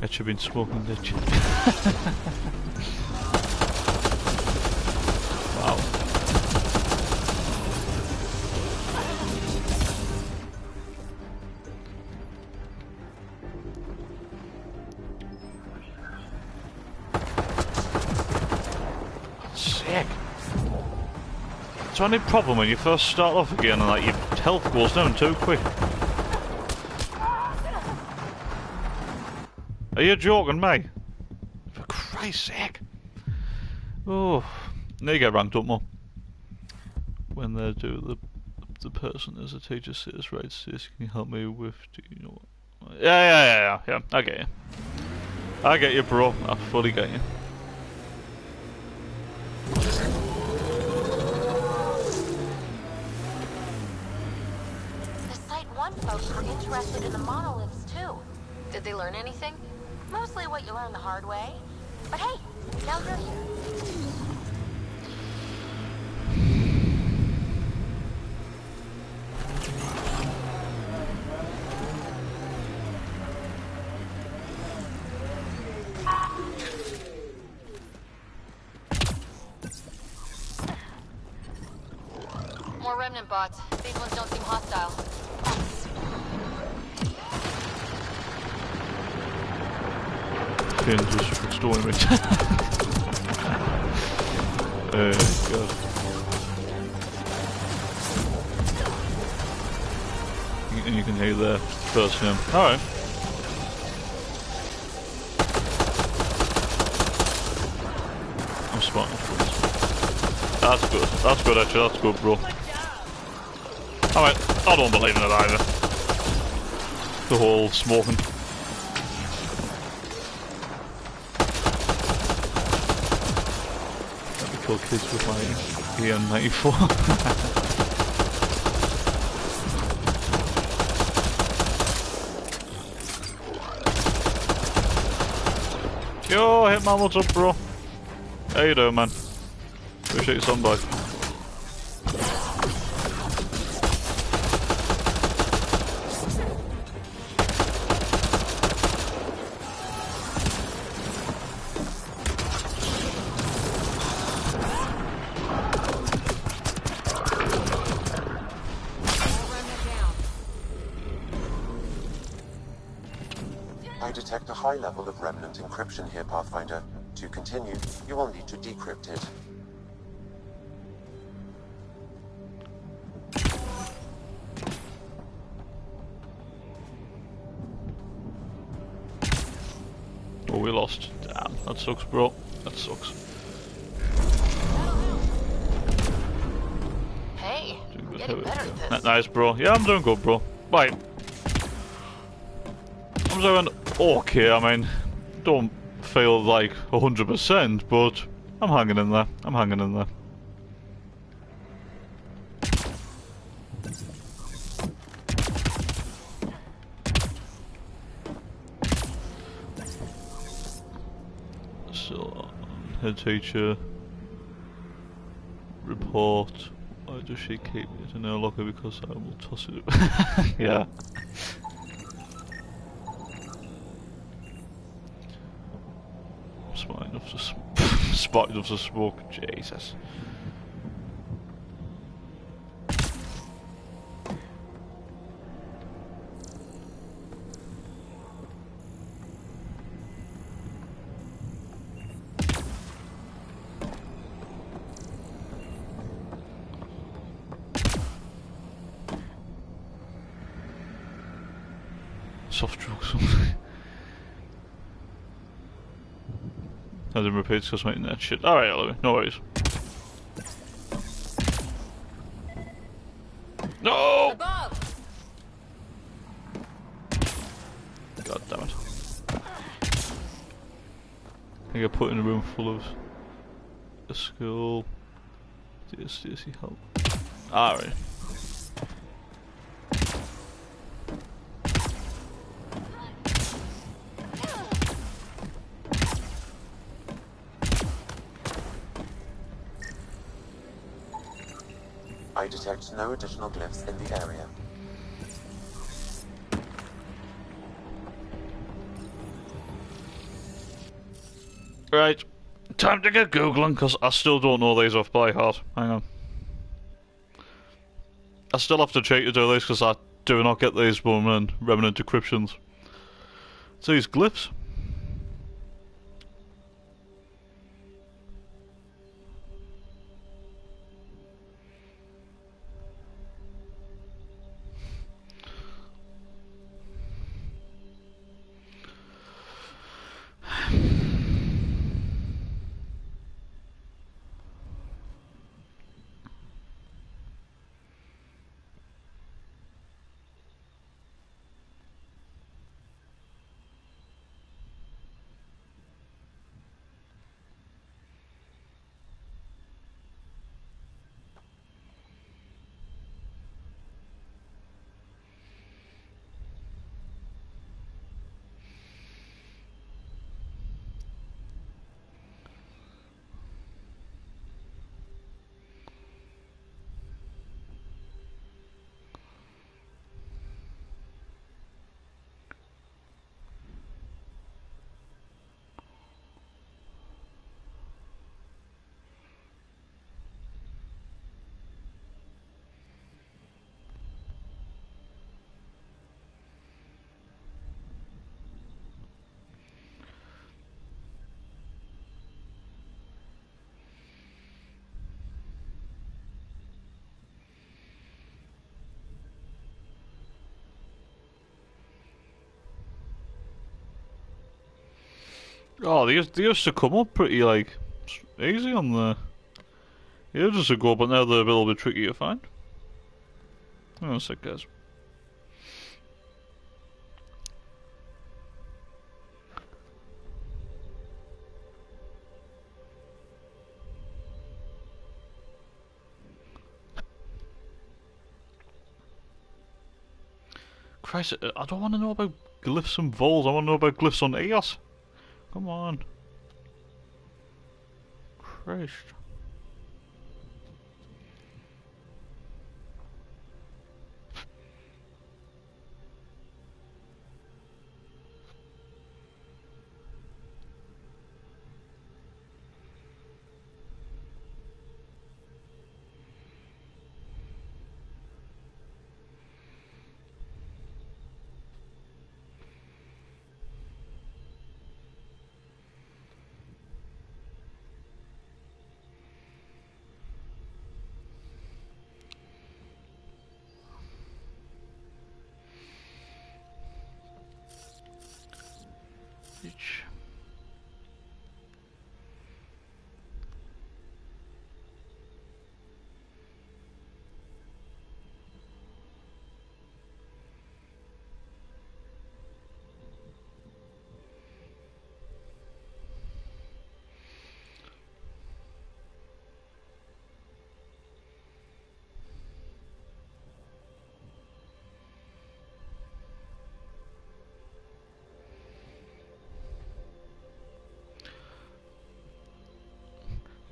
I should have been smoking that shit. Wow. Sick. It's only problem when you first start off again and like your health goes down too quick. Are you joking me? For Christ's sake. Oh, now you get ranked up more. When they do the person as a teacher says, right, sis, can you help me with, do you know what? Yeah, I get you. I get you, bro. I fully get you. The Site 1 folks were interested in the monoliths too. Did they learn anything? Mostly what you learn the hard way. But hey, now you're here. More remnant bots. These ones don't seem hostile. Just restoring it. God. And you can hear their first name. Alright. I'm smart. That's good. That's good, actually. That's good, bro. Alright. I don't believe in it either. The whole smoking. Let me kill kids with my EM94. Yo, Hitman, what's up, bro? How you doing, man? Appreciate your sunbite. I detect a high level of remnant encryption here, Pathfinder. To continue, you will need to decrypt it. Oh, we lost. Damn, that sucks, bro. That sucks. Hey, getting better at this. Nice, bro. Yeah, I'm doing good, bro. Right. I'm doing okay, I mean, don't feel like 100%, but I'm hanging in there. I'm hanging in there. So, head teacher, report. Why does she keep it in her locker? Because I will toss it. Yeah. Smart enough to smart enough to smoke. Jesus. Soft drugs. I didn't repeat because I'm that shit. Alright, Olivia, no worries. No! Above. God damn it. I get put in a room full of a school. DSC help. Alright. I detect no additional glyphs in the area. Right. Time to get googling, because I still don't know these off by heart. Hang on. I still have to cheat to do this, because I do not get these from remnant decryptions. So these glyphs. Oh, they used to come up pretty, like, easy on the ages ago, but now they're a little bit tricky to find. Hang on a sec, guys. Christ, I don't want to know about glyphs and vols, I want to know about glyphs on Eos. Come on. Christ.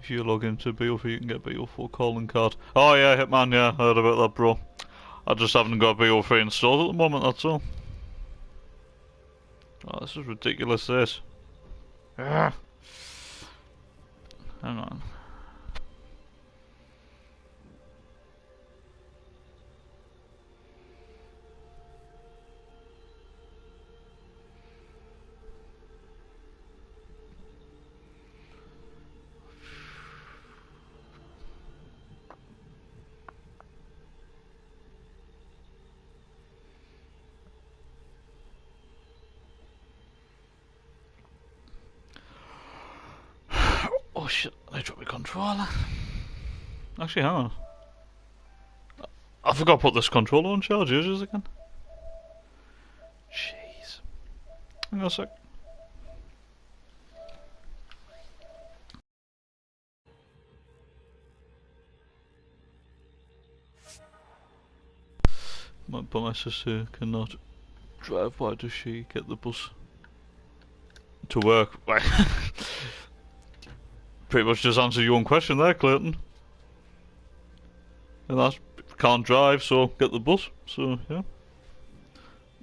If you log into BO4, you can get BO4 calling card. Oh yeah, Hitman, yeah, I heard about that, bro. I just haven't got BO3 installed at the moment, that's all. Oh, this is ridiculous, this. Ugh. Hang on. Oh shit, I dropped my controller. Actually, hang on. I forgot to put this controller on charge again. Jeez. Hang on a sec. But my sister cannot drive. Why does she get the bus to work? Pretty much just answered your own question there, Clayton. And that's can't drive, so get the bus. So yeah,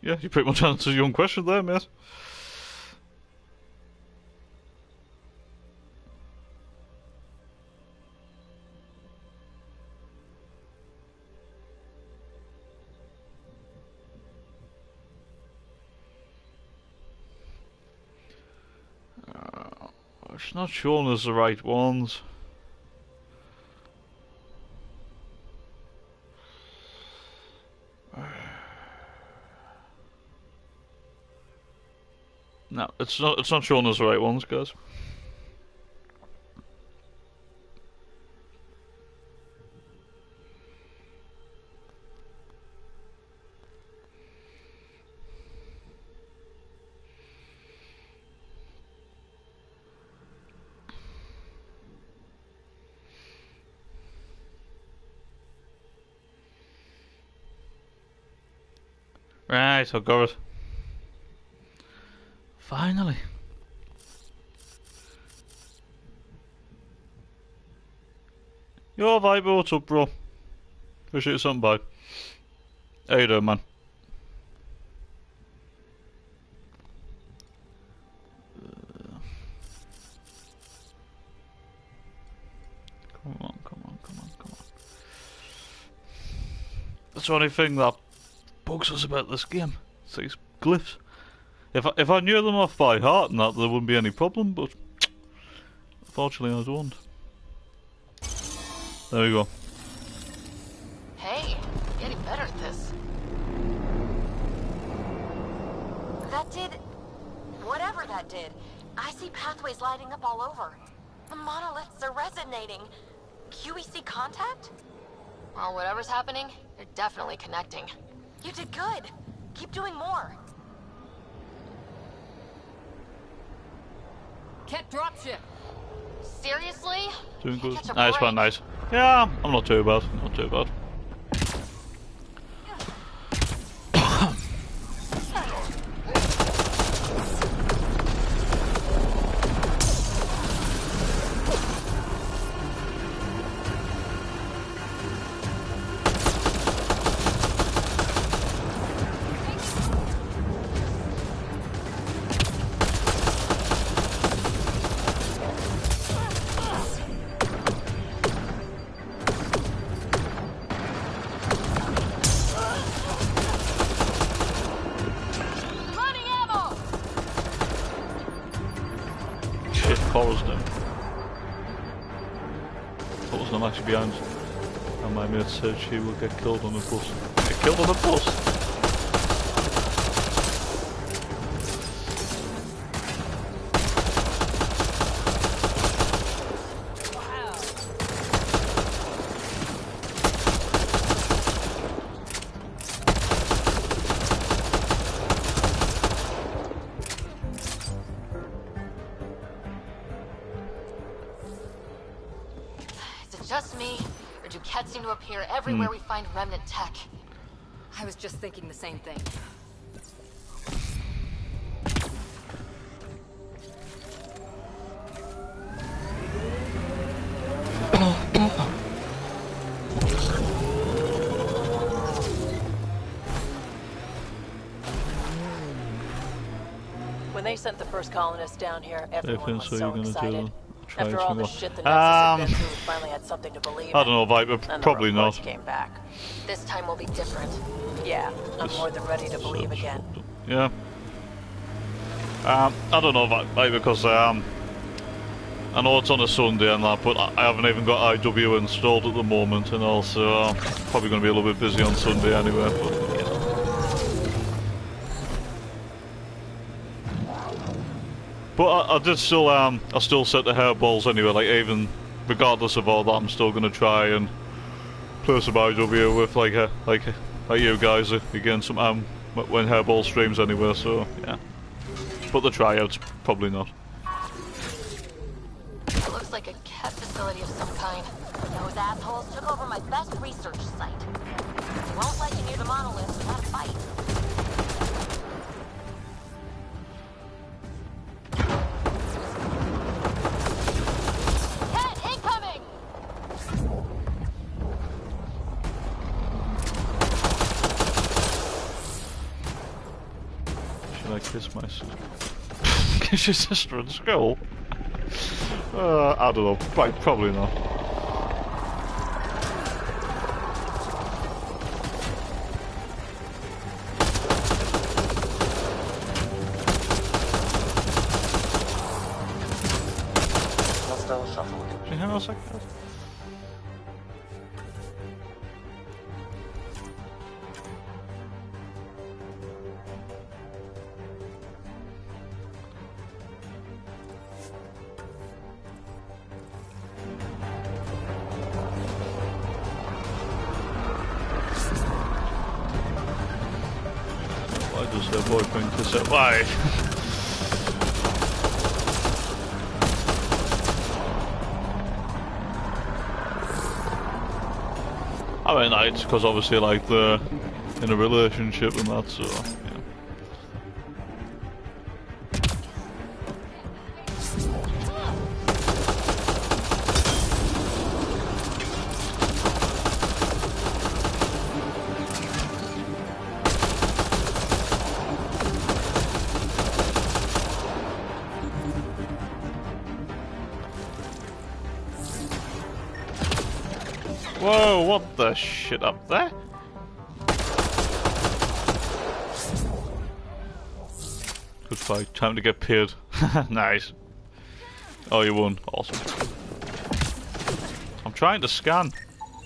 yeah, you pretty much answered your own question there, mate. It's not showing us the right ones. No, it's not showing us the right ones, guys. Right, I got it. Finally. Yo, Vibe, what's up, bro? Appreciate something, bye. How you doing, man? Come on, come on, come on, come on. That's the only thing that bugs us about this game. It's these glyphs. If I knew them off by heart and that, there wouldn't be any problem, but unfortunately I don't. There we go. Hey, getting better at this. That did... whatever that did. I see pathways lighting up all over. The monoliths are resonating. QEC contact? Well, whatever's happening, they're definitely connecting. You did good. Keep doing more. Ket dropship. Seriously? Doing good. Catch a Nice break. one, nice. Yeah, I'm not too bad. Not too bad. I'm actually behind, and my mate said she will get killed on the bus. Get killed on the bus? Just me, or do Kets seem to appear everywhere we find remnant tech? I was just thinking the same thing. When they sent the first colonists down here, everyone was so gonna excited. try After all the something shit the Nexus had been through, we finally had something to believe I in. don't know, Viper. And Probably the not. reports came back. This time will be different. Yeah, I'm more than ready to believe again. Yeah. I don't know, Viper, because I know it's on a Sunday and that, but I haven't even got IW installed at the moment, and also probably going to be a little bit busy on Sunday anyway. But, you know. But I did still, I still set the hairballs anyway. Like even regardless of all that, I'm still going to try and play some IW with like you guys again sometime when hairball streams anyway. So yeah. But the tryouts probably not. It looks like a Ket facility of some kind. Those assholes took over my best research site. They won't let you near the monoliths without a fight. Ket, incoming! Should I kiss my sister? Kiss your sister in school? I don't know. Probably not. Hostile shuttle. Can you hang on a second? Why does her boyfriend kiss her wife? I mean, it's because obviously, like, they're in a relationship and that, so, yeah. Whoa, what the shit up there? Good fight. Time to get paid. Nice. Oh, you won. Awesome. I'm trying to scan.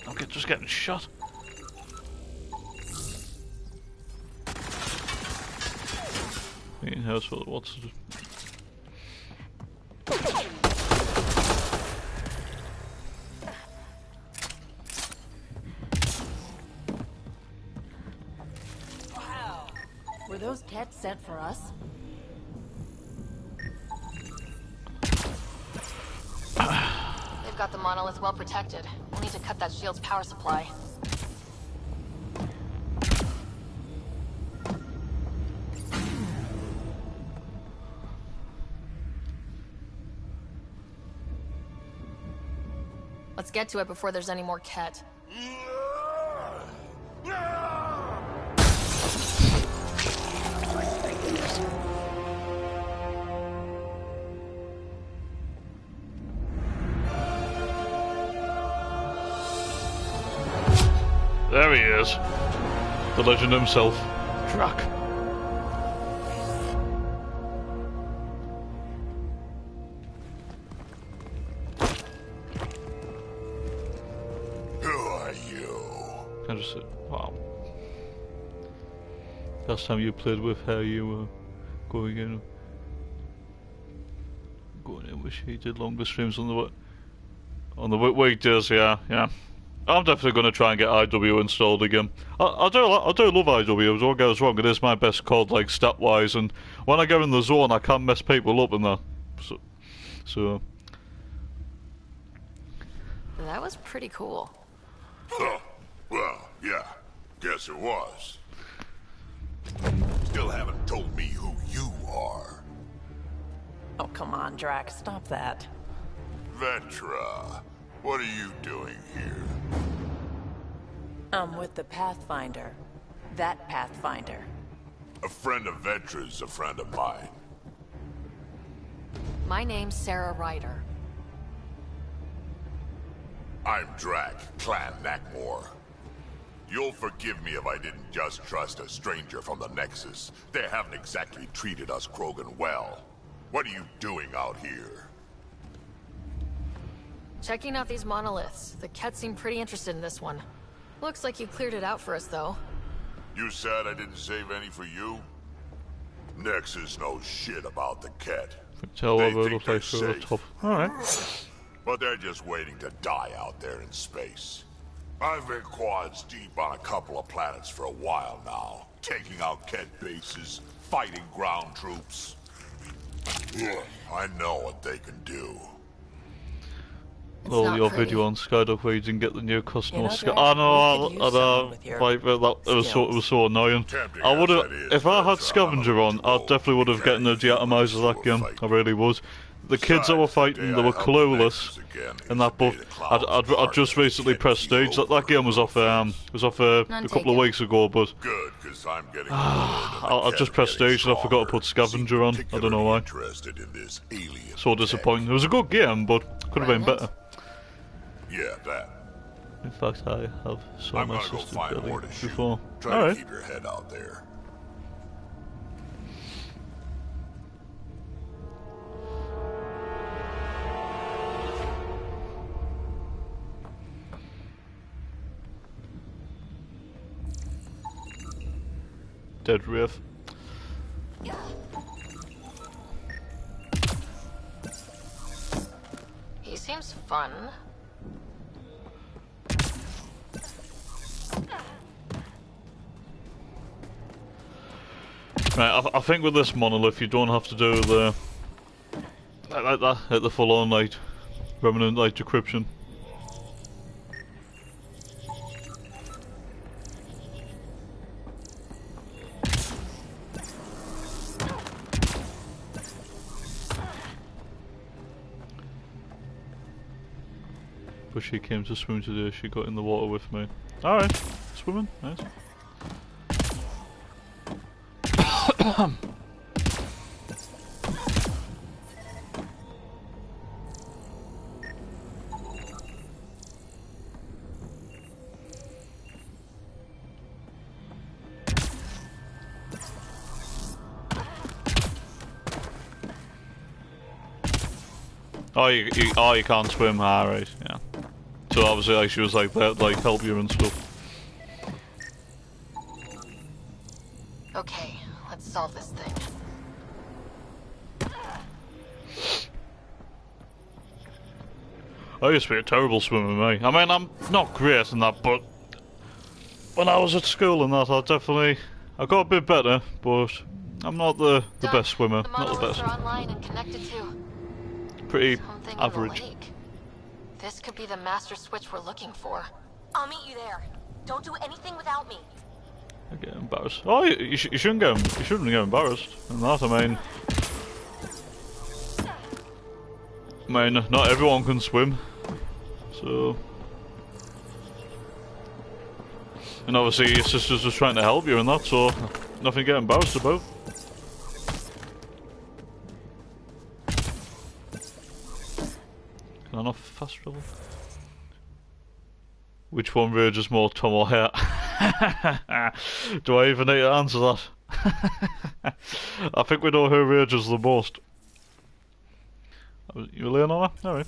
I'm just getting shot. What's Were those Kets sent for us? They've got the monolith well protected. We'll need to cut that shield's power supply. Let's get to it before there's any more Ket. There he is. The legend himself. Drac. Who are you? I just said, wow. Last time you played with her, you were going in with she did longer streams on the weekdays, yeah. I'm definitely going to try and get IW installed again. I do love IW, don't get us wrong, it is my best COD, like, stat-wise, and when I get in the zone, I can mess people up in there. So. That was pretty cool. Huh. Well, yeah. Guess it was. Still haven't told me who you are. Oh, come on, Drac, stop that. Vetra, what are you doing here? I'm with the Pathfinder. That Pathfinder. A friend of Vetra's a friend of mine. My name's Sara Ryder. I'm Drac, Clan Nakmor. You'll forgive me if I didn't just trust a stranger from the Nexus. They haven't exactly treated us Krogan well. What are you doing out here? Checking out these monoliths. The Ket seem pretty interested in this one. Looks like you cleared it out for us, though. You said I didn't save any for you? Nexus knows shit about the Ket. Tell They what think play they're through the safe. top. Alright. But they're just waiting to die out there in space. I've been quads deep on a couple of planets for a while now, taking out Ket bases, fighting ground troops. Ugh, I know what they can do. Well, your video on Skydock where you didn't get the new customer I know, like, it was so annoying. I would have, if I had Scavenger on, I definitely would have gotten the deatomizer that game. I really would. The kids that were fighting, they were clueless in that, but I'd just recently prestige. That game was off a couple of weeks ago, but I just prestiged and I forgot to put Scavenger on. I don't know why. So disappointing. It was a good game, but could have been better. Yeah, that. In fact, I have saw my sister Billy before. Try to keep your head out there. Dead Riff. He seems fun. Right, I think with this monolith you don't have to do the like that at the full-on like remnant like decryption. But she came to swim today, she got in the water with me. Alright, swimming, nice. Oh, you can't swim, right, yeah. So obviously, like, she was like that, like, help you and stuff. Okay, let's solve this thing. I used to be a terrible swimmer, mate. I mean, I'm not great in that, but when I was at school and that, I got a bit better, but I'm not the best swimmer. The Not the monoliths best. are online and connected to Pretty something average. in the lake. This could be the master switch we're looking for. I'll meet you there. Don't do anything without me. I get embarrassed. Oh, you shouldn't get embarrassed. And that, I mean, not everyone can swim, so. And obviously your sister's just trying to help you and that, so nothing to get embarrassed about. Can I not fast travel? Which one rages more, Tom or Hare? Do I even need to answer that? I think we know who rages the most. You laying on her? Alright.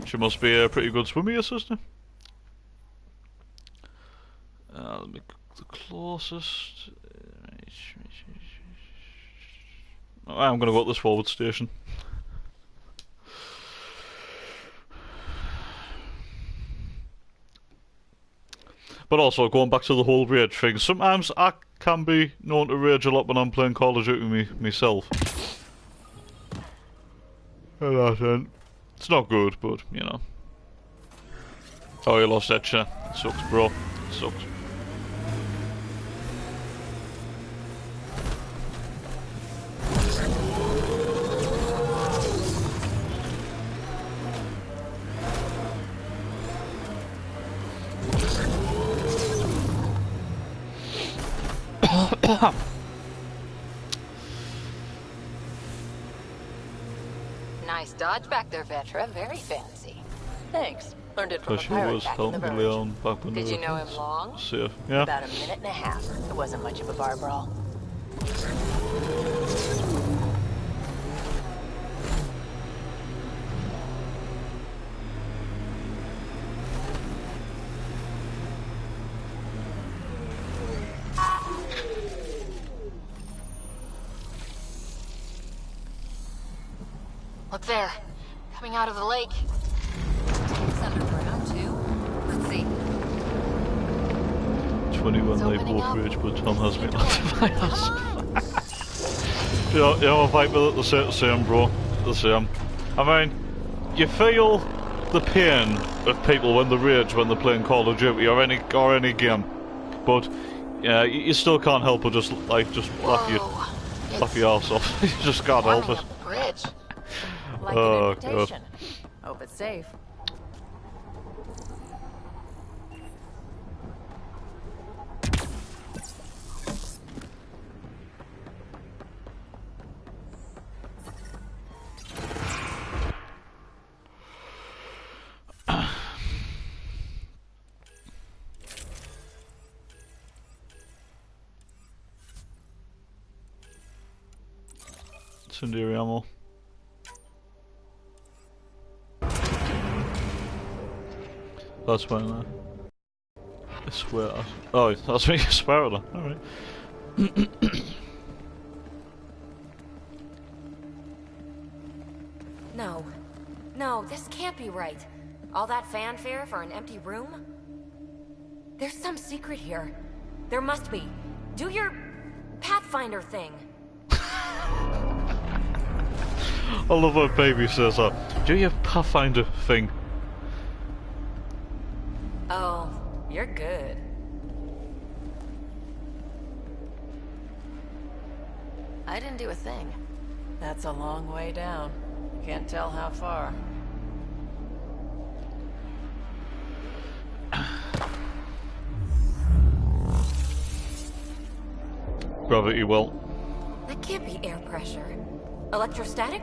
She must be a pretty good swimmer, your sister. Let me the closest. I'm gonna go at this forward station. But also, going back to the whole rage thing, sometimes I can be known to rage a lot when I'm playing Call of Duty myself. It's not good, but, you know. Oh, you lost that shit. Sucks, bro. Sucks. Nice dodge back there, Vetra. Very fancy. Thanks. Learned it from a She pirate was back in the helping village. Leon back when Did they you were know him long? safe. Yeah. About a minute and a half. It wasn't much of a bar brawl. Look there, coming out of the lake. It's underground, too. Let's see. 21 they opening both up. rage, but Tom has me last. Yeah, I'm fight with it the same, bro. The same. I mean, you feel the pain of people when they rage when they're playing Call of Duty or any game, but yeah, you still can't help but just laugh your arse off. You just can't help it. Up the bridge. Like Oh, an invitation. Hope it's safe. Incendiary ammo. That's fine there. I swear. Oh, that's me, I swear at her. Alright. No. No, this can't be right. All that fanfare for an empty room? There's some secret here. There must be. Do your Pathfinder thing. I love when baby says that. Do your Pathfinder thing. Oh, you're good. I didn't do a thing. That's a long way down. Can't tell how far. Gravity well. That can't be air pressure. Electrostatic?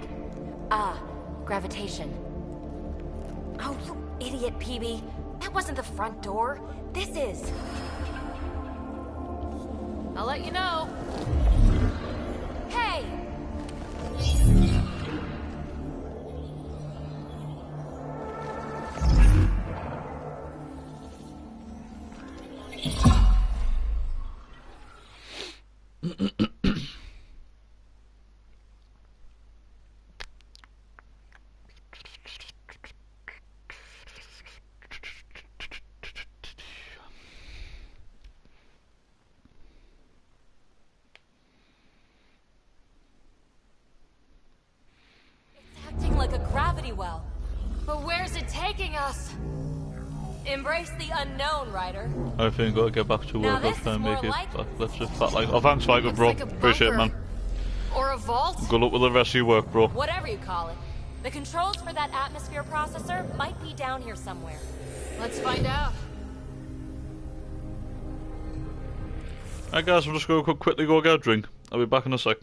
Ah, gravitation. Oh, you idiot, PB. That wasn't the front door. This is. I'll let you know. Hey! gravity well. But where's it taking us? Embrace the unknown, Ryder. I think I've got to get back to work. I'll try and make it back. Let's just back like. Oh, thanks, Viper, bro. Like Appreciate it, man. Or a vault? Good luck with the rest of your work, bro. Whatever you call it. The controls for that atmosphere processor might be down here somewhere. Let's find out. Alright guys, we'll just go quickly go get a drink. I'll be back in a sec.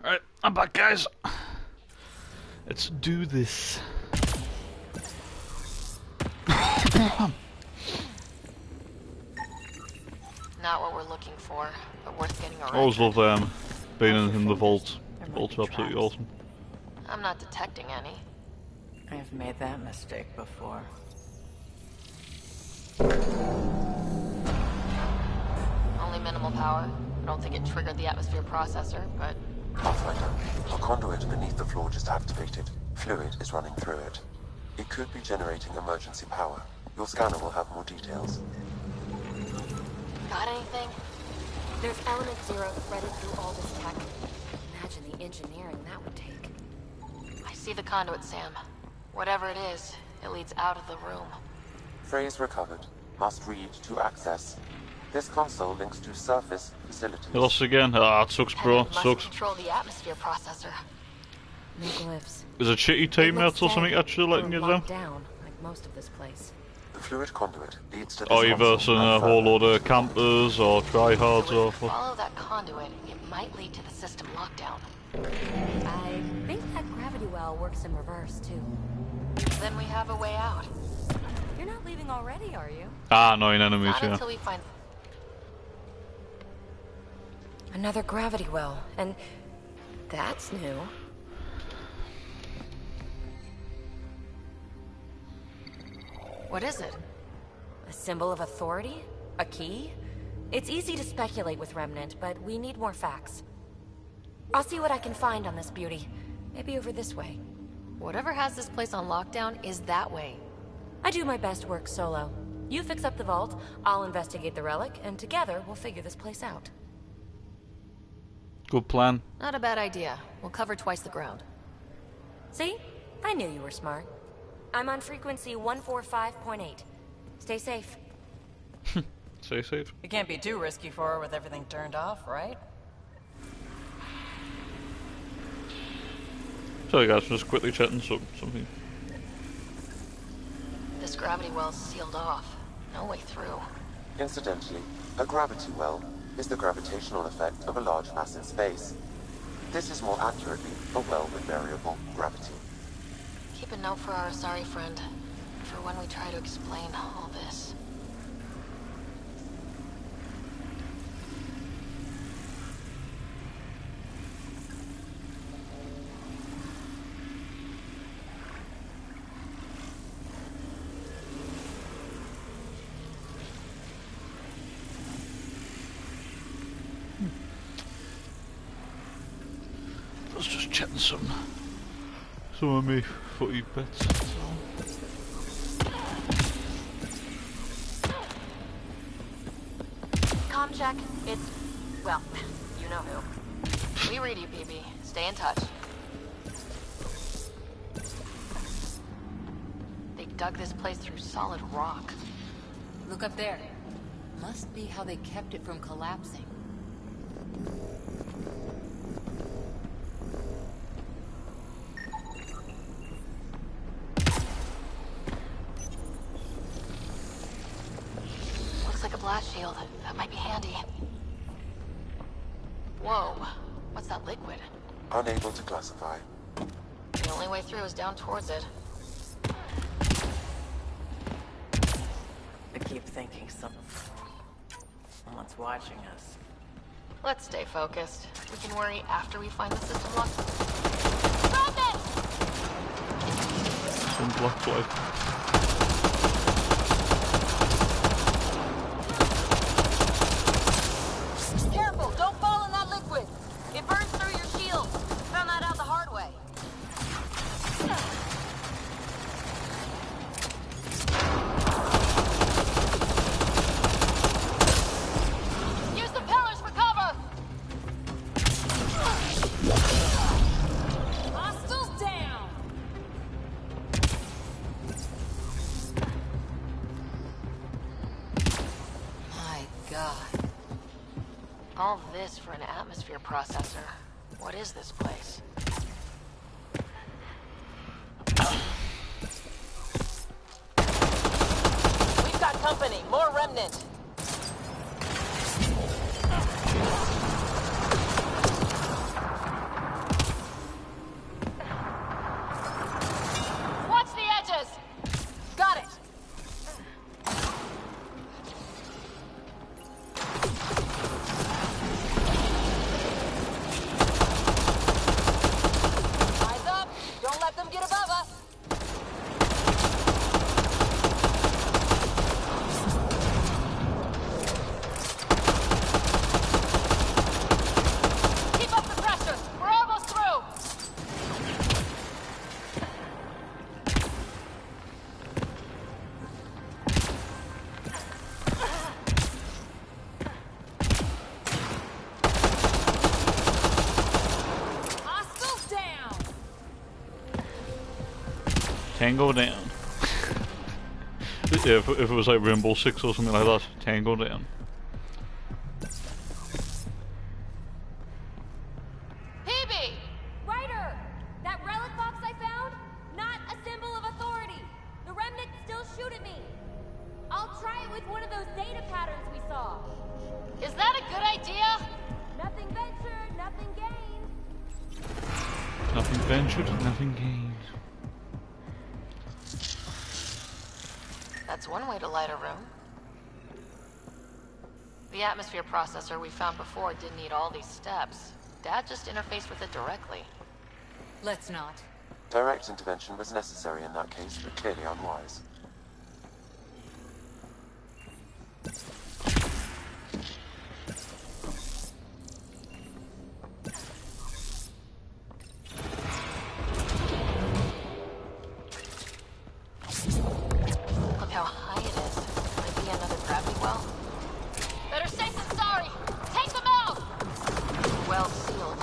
Alright, I'm back, guys. Let's do this. Not what we're looking for, but worth getting a Always record. love being in the vault. Vault's absolutely awesome. I'm not detecting any. I've made that mistake before. Only minimal power. I don't think it triggered the atmosphere processor, but... Pathfinder, a conduit beneath the floor just activated. Fluid is running through it. It could be generating emergency power. Your scanner will have more details. Got anything? There's element 0 threaded through all this tech. Imagine the engineering that would take. I see the conduit, Sam. Whatever it is, it leads out of the room. Phrase recovered. Must read to access. This console links to surface facilities. You lost again? Ah, it sucks, bro. It must Sucks. control the atmosphere processor. No glyphs. Is it shitty teammates or something actually letting you down? Down, like most of this place. The fluid conduit leads to this Or you console versing and a whole further. load of campers or tryhards So or... if we follow that conduit, it might lead to the system lockdown. I think that gravity well works in reverse, too. Then we have a way out. You're not leaving already, are you? Ah, annoying enemies, Not yeah. until we find... Another gravity well, and that's new. What is it? A symbol of authority? A key? It's easy to speculate with Remnant, but we need more facts. I'll see what I can find on this beauty. Maybe over this way. Whatever has this place on lockdown is that way. I do my best work solo. You fix up the vault, I'll investigate the relic, and together we'll figure this place out. Good plan. Not a bad idea. We'll cover twice the ground. See? I knew you were smart. I'm on frequency 145.8. Stay safe. Stay safe. It can't be too risky for her with everything turned off, right? Sorry guys, I'm just quickly checking something. This gravity well's sealed off. No way through. Incidentally, a gravity well is the gravitational effect of a large mass in space. This is more accurately a well with variable gravity. Keep a note for our sorry friend, for when we try to explain all this. I was just checking some of me footy bits. Comm check. It's... well, you know who. We read you, PB. Stay in touch. They dug this place through solid rock. Look up there. Must be how they kept it from collapsing. Looks like a blast shield. That might be handy. Whoa. What's that liquid? Unable to classify. The only way through is down towards it. I keep thinking someone's watching us. Let's stay focused. We can worry after we find the system lock. Some black fly. Careful! Don't fall in that liquid! It burns through your shield. Found that out the hard way. Use the pillars for cover! Hostiles down! My God. All this for an atmosphere processor. What is this place? We've got company. More remnant. Watch the edges! Got it. Eyes up. Don't let them get above us. Keep up the pressure! We're almost through! Hostiles down. Tango down. Yeah, if it was like Rainbow Six or something like that, Tango down. PB! Ryder! That relic box I found? Not a symbol of authority. The remnants still shoot at me. I'll try it with one of those data patterns we saw. Is that a good idea? Nothing ventured, nothing gained. Nothing ventured, nothing gained. That's one way to light a room. The atmosphere processor we found before didn't need all these steps. Dad just interfaced with it directly. Let's not. Direct intervention was necessary in that case, but clearly unwise. Look how high it is. Might be another gravity well. Better safe than sorry! Take them out! Well sealed.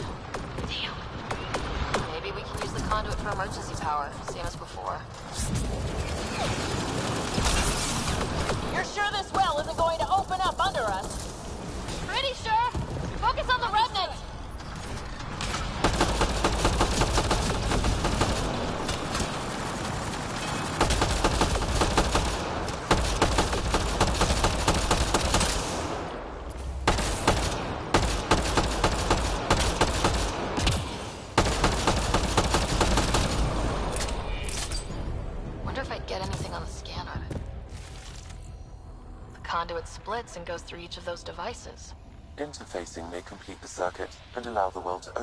You're sure this well isn't going to open up under us? Pretty sure. Focus on the remnant. Wonder if I'd get anything on the scanner. The conduit splits and goes through each of those devices. Interfacing may complete the circuit and allow the well to open.